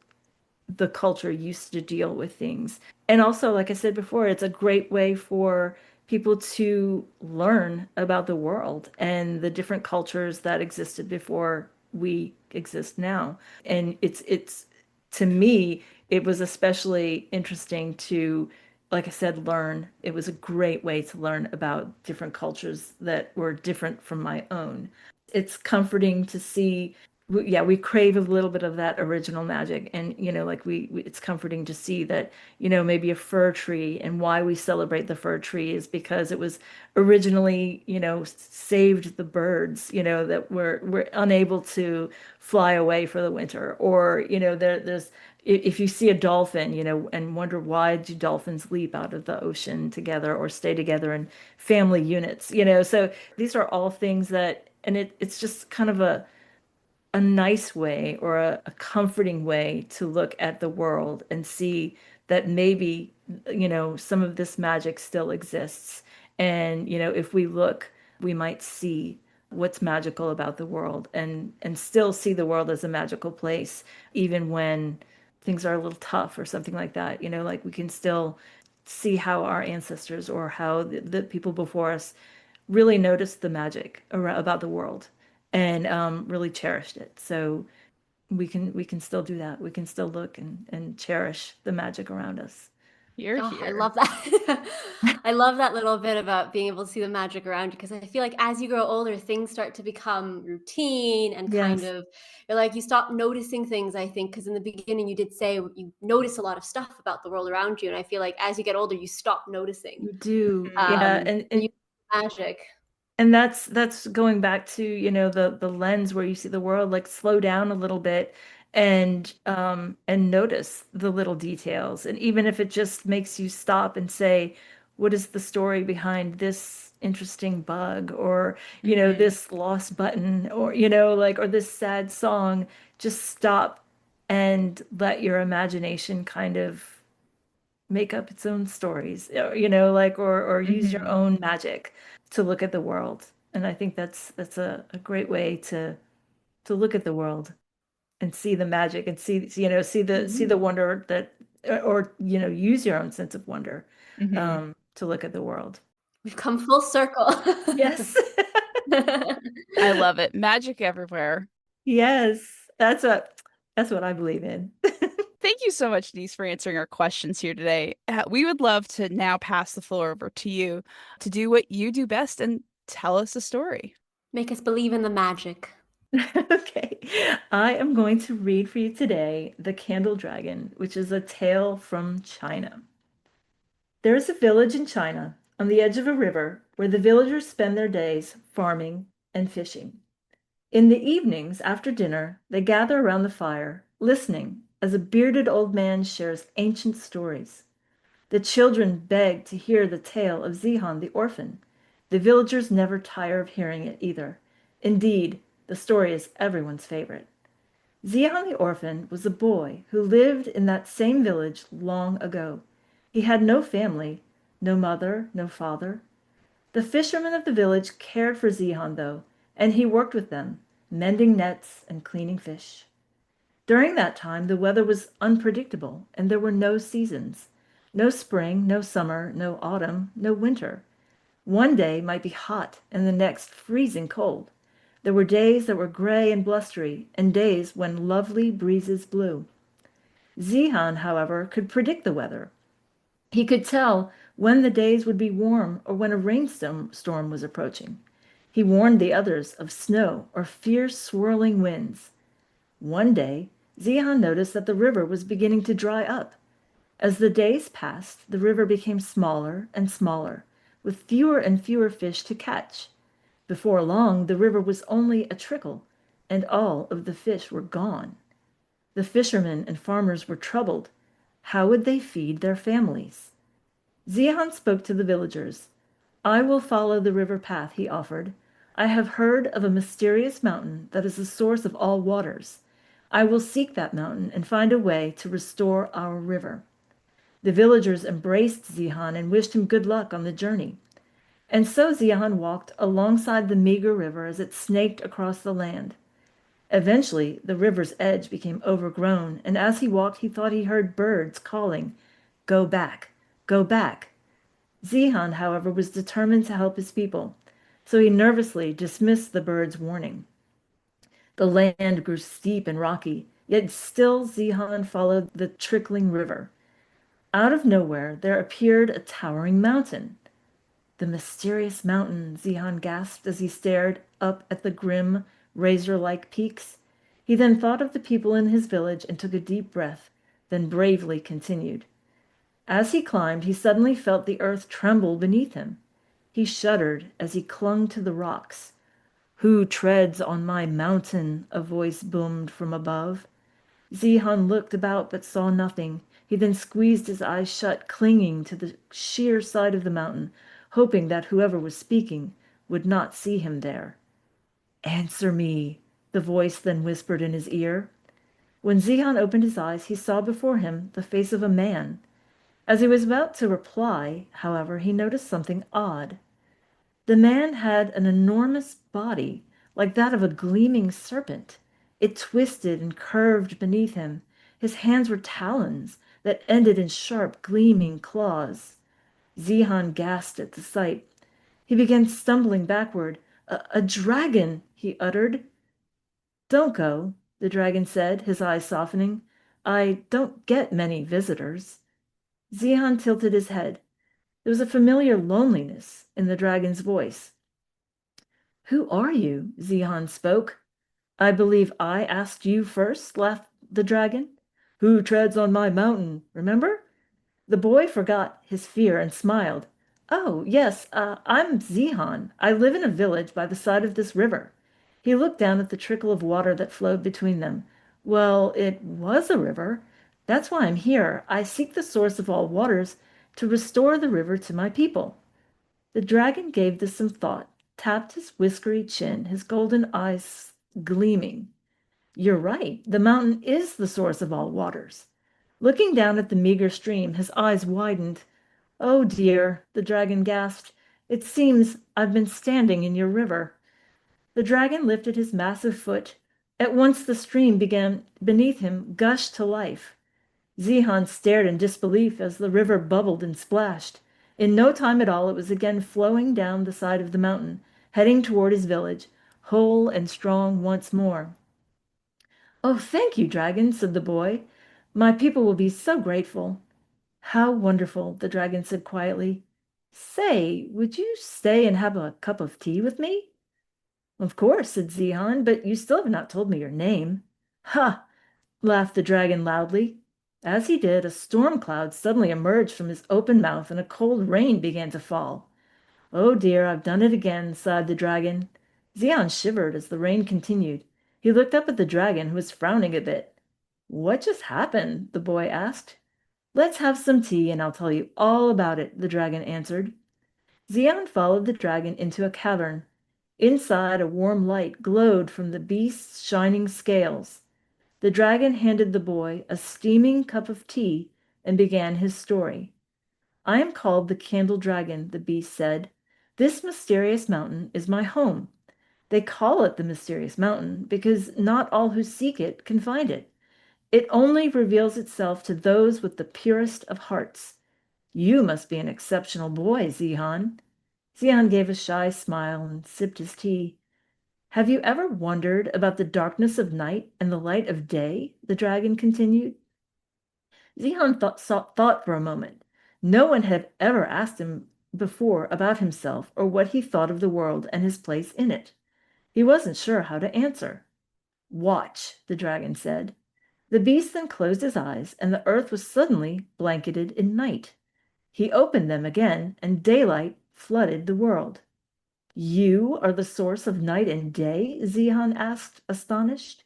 the culture used to deal with things. And also, like I said before, it's a great way for people to learn about the world and the different cultures that existed before we exist now. And it's to me, it was especially interesting to, like I said, learn. It was a great way to learn about different cultures that were different from my own. It's comforting to see, yeah, we crave a little bit of that original magic. And, like it's comforting to see that, maybe a fir tree, and why we celebrate the fir tree is because it was originally, saved the birds, that were unable to fly away for the winter. Or, there's, if you see a dolphin, and wonder why do dolphins leap out of the ocean together or stay together in family units, so these are all things that, and it's just kind of a nice way, or a comforting way to look at the world and see that maybe, some of this magic still exists. And, if we look, we might see what's magical about the world, and still see the world as a magical place, even when things are a little tough or something like that. Like we can still see how our ancestors, or how the people before us really noticed the magic about the world, and really cherished it. So we can still do that. We can still look and cherish the magic around us. Here, Oh, I here. love that. I love that little bit about being able to see the magic around you, because I feel like as you grow older, things start to become routine and kind Yes, of, you're like, you stop noticing things, I think, because in the beginning you did say you notice a lot of stuff about the world around you. And I feel like as you get older, you stop noticing you do. Mhm. Yeah, and you magic. and that's going back to, the lens where you see the world. Like, slow down a little bit, and notice the little details. And even if it just makes you stop and say, what is the story behind this interesting bug, or, Mhm. this lost button, or, like, or this sad song. Just stop and let your imagination kind of make up its own stories, like, or use your Mhm. own magic to look at the world. And I think that's a great way to look at the world and see the magic, and see the Mhm. wonder that, or, use your own sense of wonder, Mhm. to look at the world. We've come full circle. Yes. I love it. Magic everywhere. Yes. That's what I believe in. Thank you so much, Denise, for answering our questions here today. We would love to now pass the floor over to you to do what you do best and tell us a story. Make us believe in the magic. Okay. I am going to read for you today The Candle Dragon, which is a tale from China. There is a village in China on the edge of a river where the villagers spend their days farming and fishing. In the evenings after dinner, they gather around the fire, listening as a bearded old man shares ancient stories. The children beg to hear the tale of Zihan the orphan. The villagers never tire of hearing it either. Indeed, the story is everyone's favorite. Zihan the orphan was a boy who lived in that same village long ago. He had no family, no mother, no father. The fishermen of the village cared for Zihan, though, and he worked with them, mending nets and cleaning fish. During that time, the weather was unpredictable, and there were no seasons. No spring, no summer, no autumn, no winter. One day might be hot, and the next freezing cold. There were days that were gray and blustery, and days when lovely breezes blew. Zihan, however, could predict the weather. He could tell when the days would be warm, or when a rainstorm was approaching. He warned the others of snow or fierce swirling winds. One day, Zihan noticed that the river was beginning to dry up. As the days passed, the river became smaller and smaller, with fewer and fewer fish to catch. Before long, the river was only a trickle, and all of the fish were gone. The fishermen and farmers were troubled. How would they feed their families? Zihan spoke to the villagers. I will follow the river path, he offered. I have heard of a mysterious mountain that is the source of all waters. I will seek that mountain and find a way to restore our river. The villagers embraced Zihan and wished him good luck on the journey. And so Zihan walked alongside the meager river as it snaked across the land. Eventually, the river's edge became overgrown, and as he walked, he thought he heard birds calling, Go back, go back. Zihan, however, was determined to help his people, so he nervously dismissed the bird's warning. The land grew steep and rocky, yet still Zihan followed the trickling river. Out of nowhere, there appeared a towering mountain. The mysterious mountain, Zihan gasped as he stared up at the grim, razor-like peaks. He then thought of the people in his village and took a deep breath, then bravely continued. As he climbed, he suddenly felt the earth tremble beneath him. He shuddered as he clung to the rocks. Who treads on my mountain? A voice boomed from above. Zihan looked about but saw nothing. He then squeezed his eyes shut, clinging to the sheer side of the mountain, hoping that whoever was speaking would not see him there. Answer me, the voice then whispered in his ear. When Zihan opened his eyes, he saw before him the face of a man. As he was about to reply, however, he noticed something odd. The man had an enormous body, like that of a gleaming serpent. It twisted and curved beneath him. His hands were talons that ended in sharp, gleaming claws. Zihan gasped at the sight. He began stumbling backward. A dragon, he uttered. Don't go, the dragon said, his eyes softening. I don't get many visitors. Zihan tilted his head. There was a familiar loneliness in the dragon's voice. Who are you? Zihan spoke. I believe I asked you first, laughed the dragon. Who treads on my mountain, remember? The boy forgot his fear and smiled. Oh, yes, I'm Zihan. I live in a village by the side of this river. He looked down at the trickle of water that flowed between them. Well, it was a river. That's why I'm here. I seek the source of all waters to restore the river to my people. The dragon gave this some thought, tapped his whiskery chin, his golden eyes gleaming. You're right. The mountain is the source of all waters. Looking down at the meager stream, his eyes widened. Oh dear, the dragon gasped. It seems I've been standing in your river. The dragon lifted his massive foot. At once the stream began beneath him gushed to life. Zihan stared in disbelief as the river bubbled and splashed. In no time at all, it was again flowing down the side of the mountain, heading toward his village, whole and strong once more. Oh, thank you, dragon, said the boy. My people will be so grateful. How wonderful, the dragon said quietly. Say, would you stay and have a cup of tea with me? Of course, said Zihan, but you still have not told me your name. Ha! Laughed the dragon loudly. As he did, a storm cloud suddenly emerged from his open mouth and a cold rain began to fall. Oh dear, I've done it again, sighed the dragon. Zihan shivered as the rain continued. He looked up at the dragon, who was frowning a bit. What just happened? The boy asked. Let's have some tea and I'll tell you all about it, the dragon answered. Zihan followed the dragon into a cavern. Inside, a warm light glowed from the beast's shining scales. The dragon handed the boy a steaming cup of tea and began his story. I am called the Candle Dragon, the beast said. This mysterious mountain is my home. They call it the mysterious mountain because not all who seek it can find it. It only reveals itself to those with the purest of hearts. You must be an exceptional boy, Zihan. Zihan gave a shy smile and sipped his tea. Have you ever wondered about the darkness of night and the light of day? The dragon continued. Zihan thought for a moment. No one had ever asked him before about himself or what he thought of the world and his place in it. He wasn't sure how to answer. Watch, the dragon said. The beast then closed his eyes, and the earth was suddenly blanketed in night. He opened them again, and daylight flooded the world. You are the source of night and day? Zihan asked, astonished.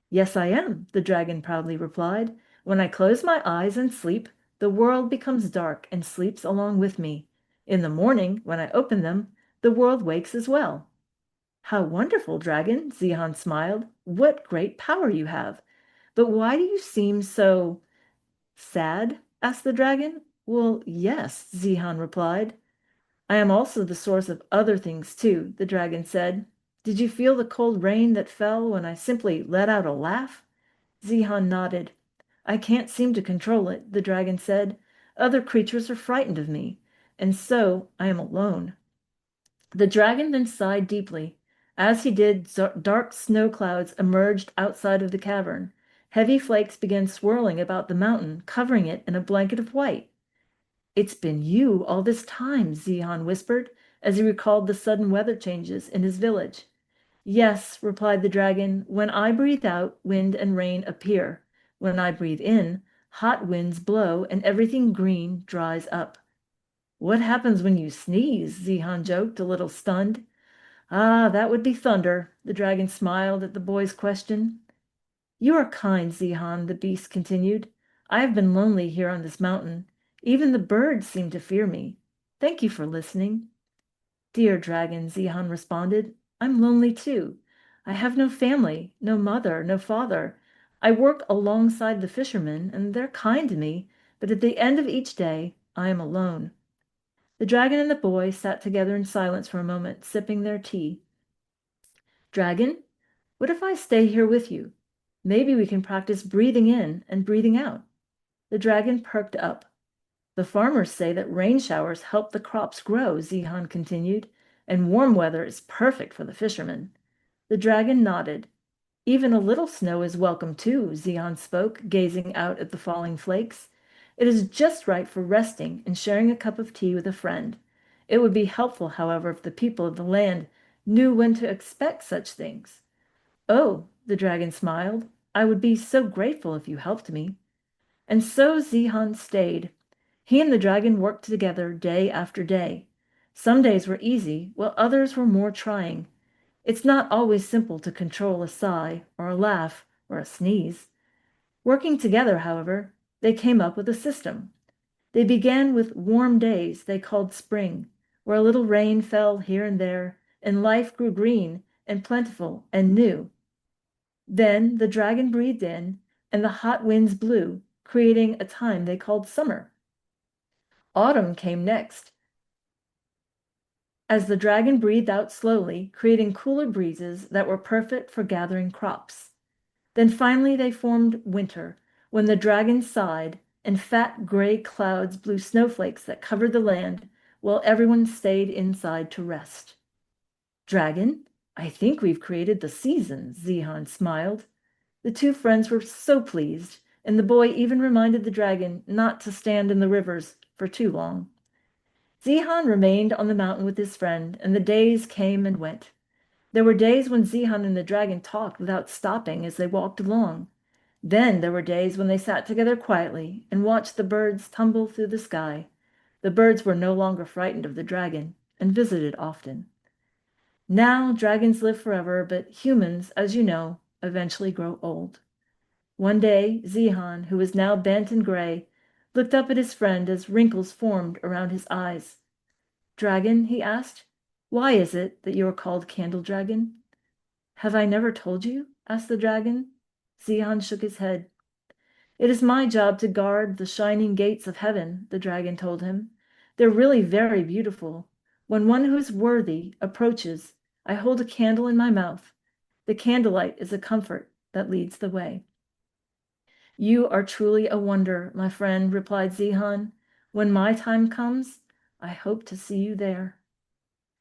Yes, I am, the dragon proudly replied. When I close my eyes and sleep, the world becomes dark and sleeps along with me. In the morning, when I open them, the world wakes as well. How wonderful, dragon, Zihan smiled. What great power you have. But why do you seem so sad? Asked the dragon. Well, yes, Zihan replied. I am also the source of other things too, the dragon said. Did you feel the cold rain that fell when I simply let out a laugh? Zihan nodded. I can't seem to control it, the dragon said. Other creatures are frightened of me, and so I am alone. The dragon then sighed deeply. As he did, dark snow clouds emerged outside of the cavern. Heavy flakes began swirling about the mountain, covering it in a blanket of white. It's been you all this time, Zihan whispered, as he recalled the sudden weather changes in his village. Yes, replied the dragon, when I breathe out, wind and rain appear. When I breathe in, hot winds blow and everything green dries up. What happens when you sneeze? Zihan joked, a little stunned. Ah, that would be thunder, the dragon smiled at the boy's question. You are kind, Zihan, the beast continued. I have been lonely here on this mountain. Even the birds seem to fear me. Thank you for listening. Dear dragon, Zihan responded, I'm lonely too. I have no family, no mother, no father. I work alongside the fishermen, and they're kind to me, but at the end of each day, I am alone. The dragon and the boy sat together in silence for a moment, sipping their tea. Dragon, what if I stay here with you? Maybe we can practice breathing in and breathing out. The dragon perked up. The farmers say that rain showers help the crops grow, Zihan continued, and warm weather is perfect for the fishermen. The dragon nodded. Even a little snow is welcome too, Zihan spoke, gazing out at the falling flakes. It is just right for resting and sharing a cup of tea with a friend. It would be helpful, however, if the people of the land knew when to expect such things. Oh, the dragon smiled. I would be so grateful if you helped me. And so Zihan stayed. He and the dragon worked together day after day. Some days were easy, while others were more trying. It's not always simple to control a sigh, or a laugh, or a sneeze. Working together, however, they came up with a system. They began with warm days they called spring, where a little rain fell here and there, and life grew green and plentiful and new. Then the dragon breathed in, and the hot winds blew, creating a time they called summer. Autumn came next, as the dragon breathed out slowly, creating cooler breezes that were perfect for gathering crops. Then finally they formed winter, when the dragon sighed, and fat gray clouds blew snowflakes that covered the land, while everyone stayed inside to rest. Dragon, I think we've created the seasons, Zihan smiled. The two friends were so pleased, and the boy even reminded the dragon not to stand in the rivers for too long. Zihan remained on the mountain with his friend, and the days came and went. There were days when Zihan and the dragon talked without stopping as they walked along. Then there were days when they sat together quietly and watched the birds tumble through the sky. The birds were no longer frightened of the dragon and visited often. Now dragons live forever, but humans, as you know, eventually grow old. One day, Zihan, who was now bent and gray, looked up at his friend as wrinkles formed around his eyes. Dragon, he asked, why is it that you are called Candle Dragon? Have I never told you? Asked the dragon. Zihan shook his head. It is my job to guard the shining gates of heaven, the dragon told him. They're really very beautiful. When one who is worthy approaches, I hold a candle in my mouth. The candlelight is a comfort that leads the way. You are truly a wonder, my friend, replied Zihan. When my time comes, I hope to see you there.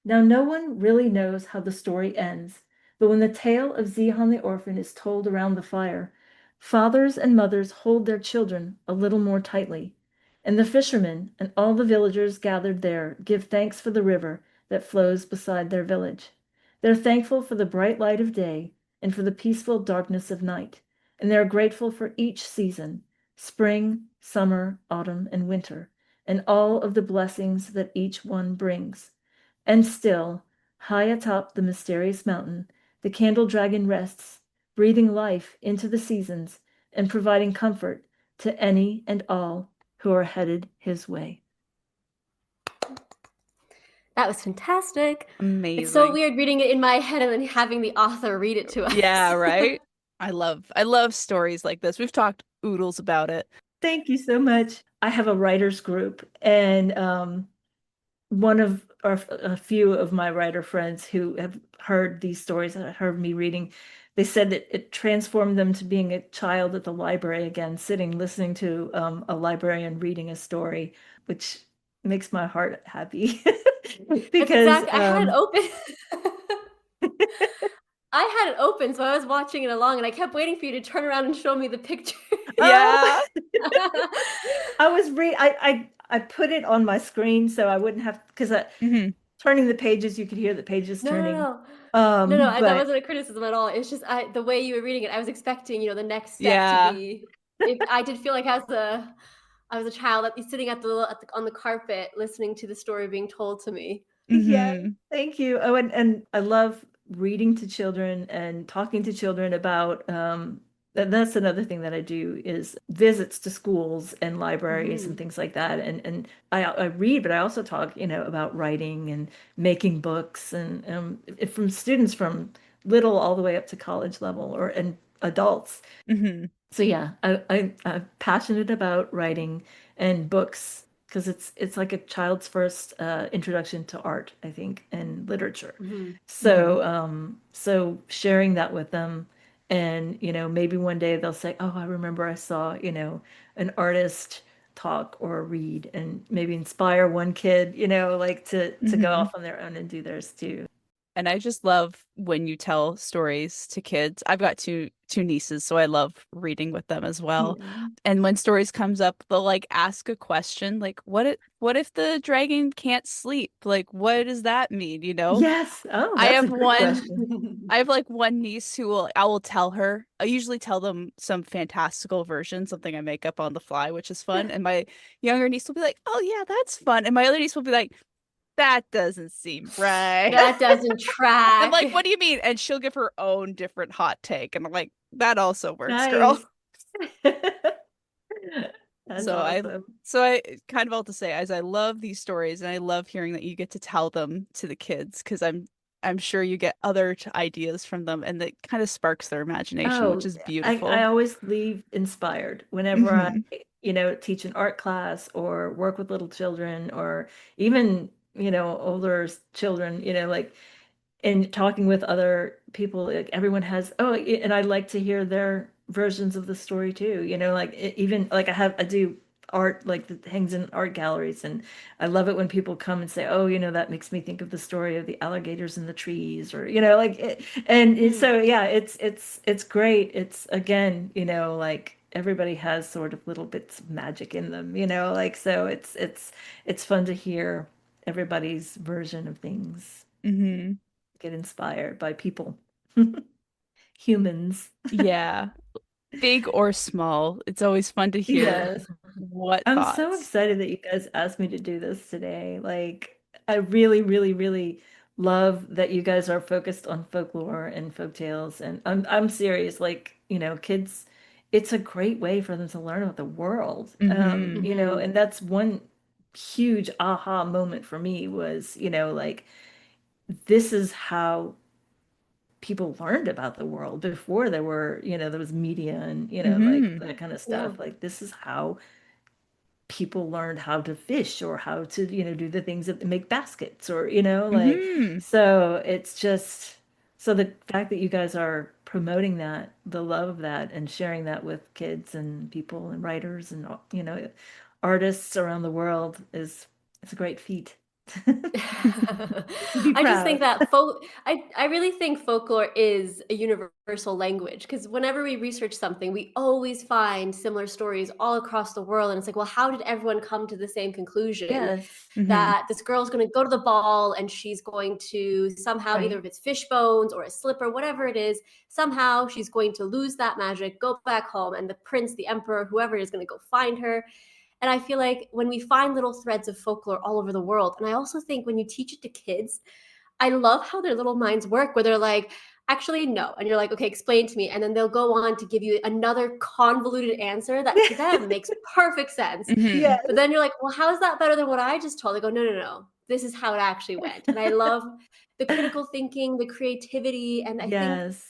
Now, no one really knows how the story ends, but when the tale of Zihan the orphan is told around the fire, fathers and mothers hold their children a little more tightly, and the fishermen and all the villagers gathered there give thanks for the river that flows beside their village. They're thankful for the bright light of day and for the peaceful darkness of night, and they are grateful for each season, spring, summer, autumn, and winter, and all of the blessings that each one brings. And still, high atop the mysterious mountain, the candle dragon rests, breathing life into the seasons and providing comfort to any and all who are headed his way. That was fantastic. It's so Amazing. weird reading it in my head and then having the author read it to us. Yeah, right? I love stories like this. We've talked oodles about it. Thank you so much. I have a writers group, and one of or a few of my writer friends who have heard these stories and heard me reading, they said that it transformed them to being a child at the library again, sitting listening to a librarian reading a story, which makes my heart happy That's because exactly. I had it open. I had it open, so I was watching it along, and I kept waiting for you to turn around and show me the pictures. Yeah. I was I put it on my screen so I wouldn't have, because Hmm. turning the pages, you could hear the pages No, no, turning. no. That But wasn't a criticism at all. It's just the way you were reading it, I was expecting, the next step to Yeah. be. I did feel like I was a child sitting on the carpet listening to the story being told to me. yeah, Hmm. thank you. Oh, and I love reading to children and talking to children about and that's another thing that I do is visits to schools and libraries and Mhm. things like that. And I read, but I also talk, about writing and making books and from students from little all the way up to college level and adults. Hmm. So yeah, I'm passionate about writing and books because it's like a child's first introduction to art, I think, and literature. Mhm. Hmm. So sharing that with them, and maybe one day they'll say, "Oh, I remember I saw an artist talk or read," and maybe inspire one kid, like to go Hmm. off on their own and do theirs too. And I just love when you tell stories to kids. I've got two nieces, so I love reading with them as well. Yeah. And when stories comes up, they'll like ask a question like what if the dragon can't sleep? Like what does that mean, you know? Yes. Oh, I that's a have good one question. I have like one niece who I will tell her. I usually tell them some fantastical version, something I make up on the fly, which is fun. And my younger niece will be like, "Oh yeah, that's fun." And my other niece will be like, "That doesn't seem right." That doesn't I'm track. like, "What do you mean?" And she'll give her own different hot take. And I'm like, "That also works, girl." Nice. That's So I awesome. so I kind of all to say as I love these stories and I love hearing that you get to tell them to the kids because I'm sure you get other ideas from them and that kind of sparks their imagination, which Oh, is I beautiful. always leave inspired whenever I, Hmm. teach an art class or work with little children or even, older children, like and talking with other people, like everyone has, and I like to hear their versions of the story too, like even like I do art like that hangs in art galleries, and I love it when people come and say, oh, that makes me think of the story of the alligators in the trees, or like Mhm. so yeah, it's great. It's again, like everybody has sort of little bits of magic in them, like so it's fun to hear everybody's version of things, Hmm. get inspired by people, humans. Yeah. Big or small. It's always fun to hear Yes. what I'm so thoughts. excited that you guys asked me to do this today. Like, I really, really, really love that you guys are focused on folklore and folk tales. And I'm serious. Like, kids, it's a great way for them to learn about the world. Hmm. Mhm. And that's one huge aha moment for me was, like, this is how people learned about the world before there was media and, like Hmm. that kind of Yeah. stuff. Like this is how people learned how to fish or how to, do the things that make baskets or, like, Hmm. so it's just, so the fact that you guys are promoting that, the love of that and sharing that with kids and people and writers and, artists around the world it's a great feat. To be I just think proud. that I really think folklore is a universal language because whenever we research something, we always find similar stories all across the world. And it's like, well, how did everyone come to the same conclusion Yes. Hmm. that this girl's going to go to the ball and she's going to somehow, either Right. if it's fish bones or a slipper, whatever it is, somehow she's going to lose that magic, go back home, and the prince, the emperor, whoever is going to go find her. And I feel like when we find little threads of folklore all over the world, and I also think when you teach it to kids, I love how their little minds work, where they're like, actually, no. And you're like, okay, explain to me. And then they'll go on to give you another convoluted answer that to them makes perfect sense. Mhm. Yes. But then you're like, well, how is that better than what I just told? They go, no, no, no. This is how it actually went. And I love the critical thinking, the creativity. And I think Yes.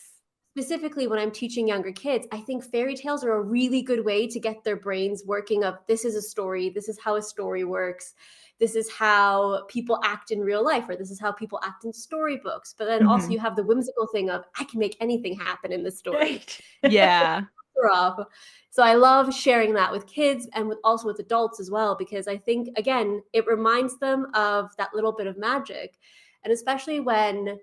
specifically when I'm teaching younger kids, I think fairy tales are a really good way to get their brains working of this is a story, this is how a story works, this is how people act in real life, or this is how people act in storybooks. But then also Mhm. you have the whimsical thing of I can make anything happen in this story. Right. Yeah. So I love sharing that with kids and also with adults as well, because I think, again, it reminds them of that little bit of magic. And especially when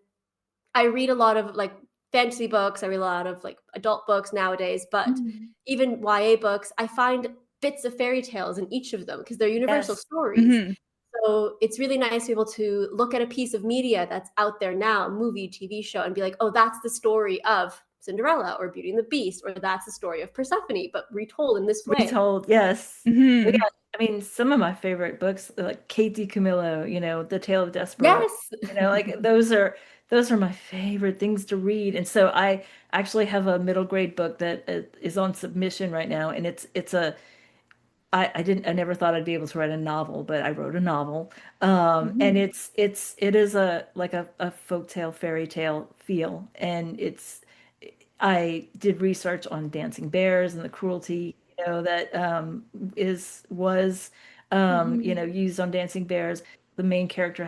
I read a lot of like fantasy books, I read a lot of like adult books nowadays, but Mm. even YA books, I find bits of fairy tales in each of them because they're universal Yes. stories. Mhm. So it's really nice to be able to look at a piece of media that's out there now, a movie, TV show, and be like, oh, that's the story of Cinderella or Beauty and the Beast, or that's the story of Persephone, but retold in this way. Retold, yes. Oh, Mhm. yeah, I mean, some of my favorite books, like Kate DiCamillo, The Tale of Desperado, Yes. like those are my favorite things to read. And so I actually have a middle grade book that is on submission right now, and I never thought I'd be able to write a novel, but I wrote a novel. And Mhm. it is a like a folktale fairy tale feel, and I did research on dancing bears and the cruelty, that is was Mhm. used on dancing bears. The main character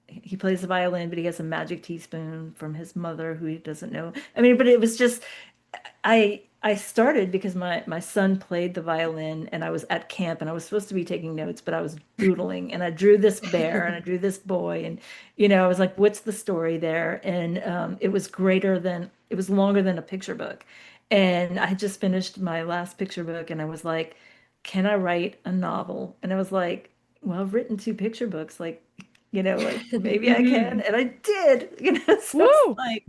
he plays the violin, but he has a magic teaspoon from his mother who he doesn't know. I mean, but it was just I started because my son played the violin and I was at camp and I was supposed to be taking notes, but I was doodling and I drew this bear and I drew this boy and I was like, what's the story there? And it was longer than a picture book. And I had just finished my last picture book and I was like, can I write a novel? And I was like, well, I've written two picture books, like maybe I can. Mhm. And I did, so it's Woo! like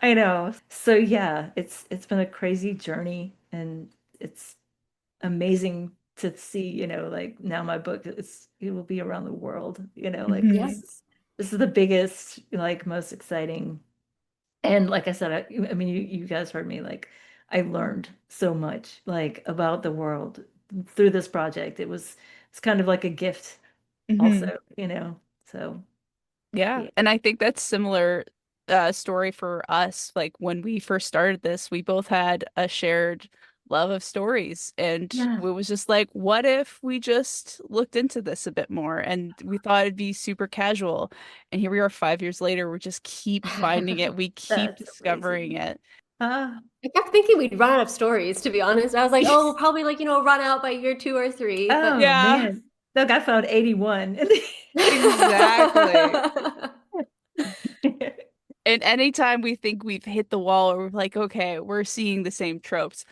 I know. So yeah, it's been a crazy journey and it's amazing to see, like now my book it will be around the world, like Mhm. this is the biggest, like most exciting. And like I said, I mean you guys heard me, like I learned so much like about the world through this project. It's kind of like a gift Mhm. also, So Yeah. yeah. And I think that's similar story for us. Like when we first started this, we both had a shared love of stories. And Yeah. we was just like, what if we just looked into this a bit more? And we thought it'd be super casual. And here we are 5 years later, we just keep finding it. We keep That's discovering amazing. it. Ah. I kept thinking we'd run out of stories, to be honest. I was like, oh, we'll probably like, run out by year 2 or 3, but Oh Yeah, man. Look, I found 81. exactly. And anytime we think we've hit the wall or we're like, okay, we're seeing the same tropes,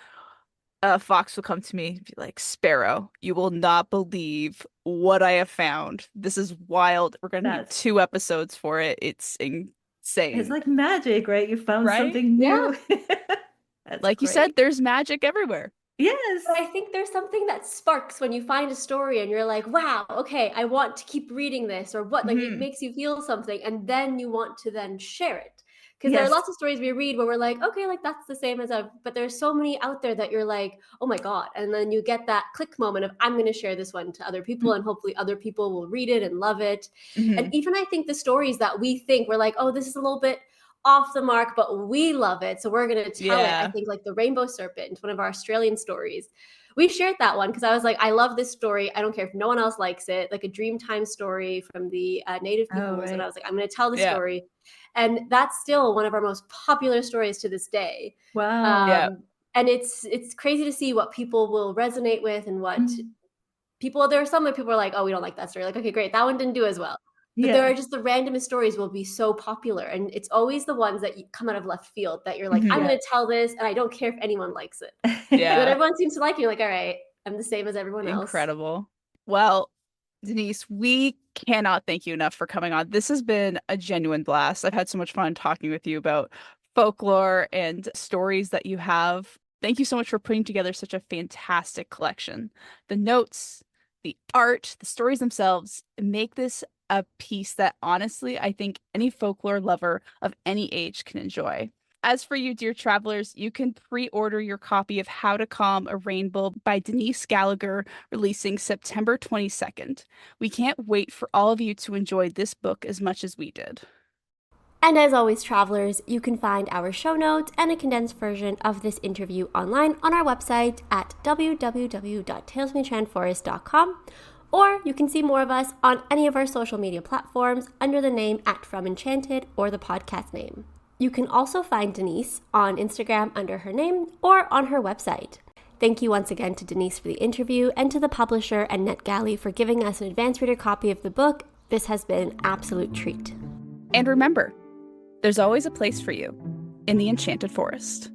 Fox will come to me and be like, Sparrow, you will not believe what I have found. This is wild. We're gonna need That's 2 episodes for it. It's it's insane, like magic, right? You found right? something yeah. new. That's Like you said, great. there's magic everywhere. But I Yes. think there's something that sparks when you find a story and you're like, wow, okay, I want to keep reading this, or what, like it Hmm. makes you feel something, and then you want to then share it. Because there are Yes. lots of stories we read where we're like, okay, like that's the same as I've, but there's so many out there that you're like, oh my God. And then you get that click moment of, I'm going to share this one to other people, and hopefully other people will read it and love it. And Hmm. even I think the stories that we think we're like, oh, this is a little bit off the mark, but we love it. So we're going to tell it. I Yeah. think like the Rainbow Serpent, one of our Australian stories, we shared that one because I was like, I love this story. I don't care if no one else likes it. Like a Dreamtime story from the Native Oh, peoples. And I right. was like, I'm going to tell the Yeah. story. And that's still one of our most popular stories to this day. Wow. Yeah. And it's crazy to see what people will resonate with and what Mm. people, there are some that people are like, oh, we don't like that story. Like, okay, great. That one didn't do as well. But there Yeah. are just the randomest stories will be so popular. And it's always the ones that come out of left field that you're like, I'm Hmm. Yeah. going to tell this and I don't care if anyone likes it. And then Yeah. everyone seems to like it. You're like, all right, I'm the same as everyone else. Incredible. Well, Denise, we cannot thank you enough for coming on. This has been a genuine blast. I've had so much fun talking with you about folklore and stories that you have. Thank you so much for putting together such a fantastic collection. The notes, the art, the stories themselves make this a piece that honestly I think any folklore lover of any age can enjoy. As for you, dear travelers, you can pre-order your copy of How to Calm a Rainbow by Denise Gallagher, releasing September 22nd. We can't wait for all of you to enjoy this book as much as we did. And as always, travelers, you can find our show notes and a condensed version of this interview online on our website at www.talesfromenchantforest.com, or you can see more of us on any of our social media platforms under the name @FromEnchanted or the podcast name. You can also find Denise on Instagram under her name or on her website. Thank you once again to Denise for the interview and to the publisher and NetGalley for giving us an advance reader copy of the book. This has been an absolute treat. And remember, there's always a place for you in the Enchanted Forest.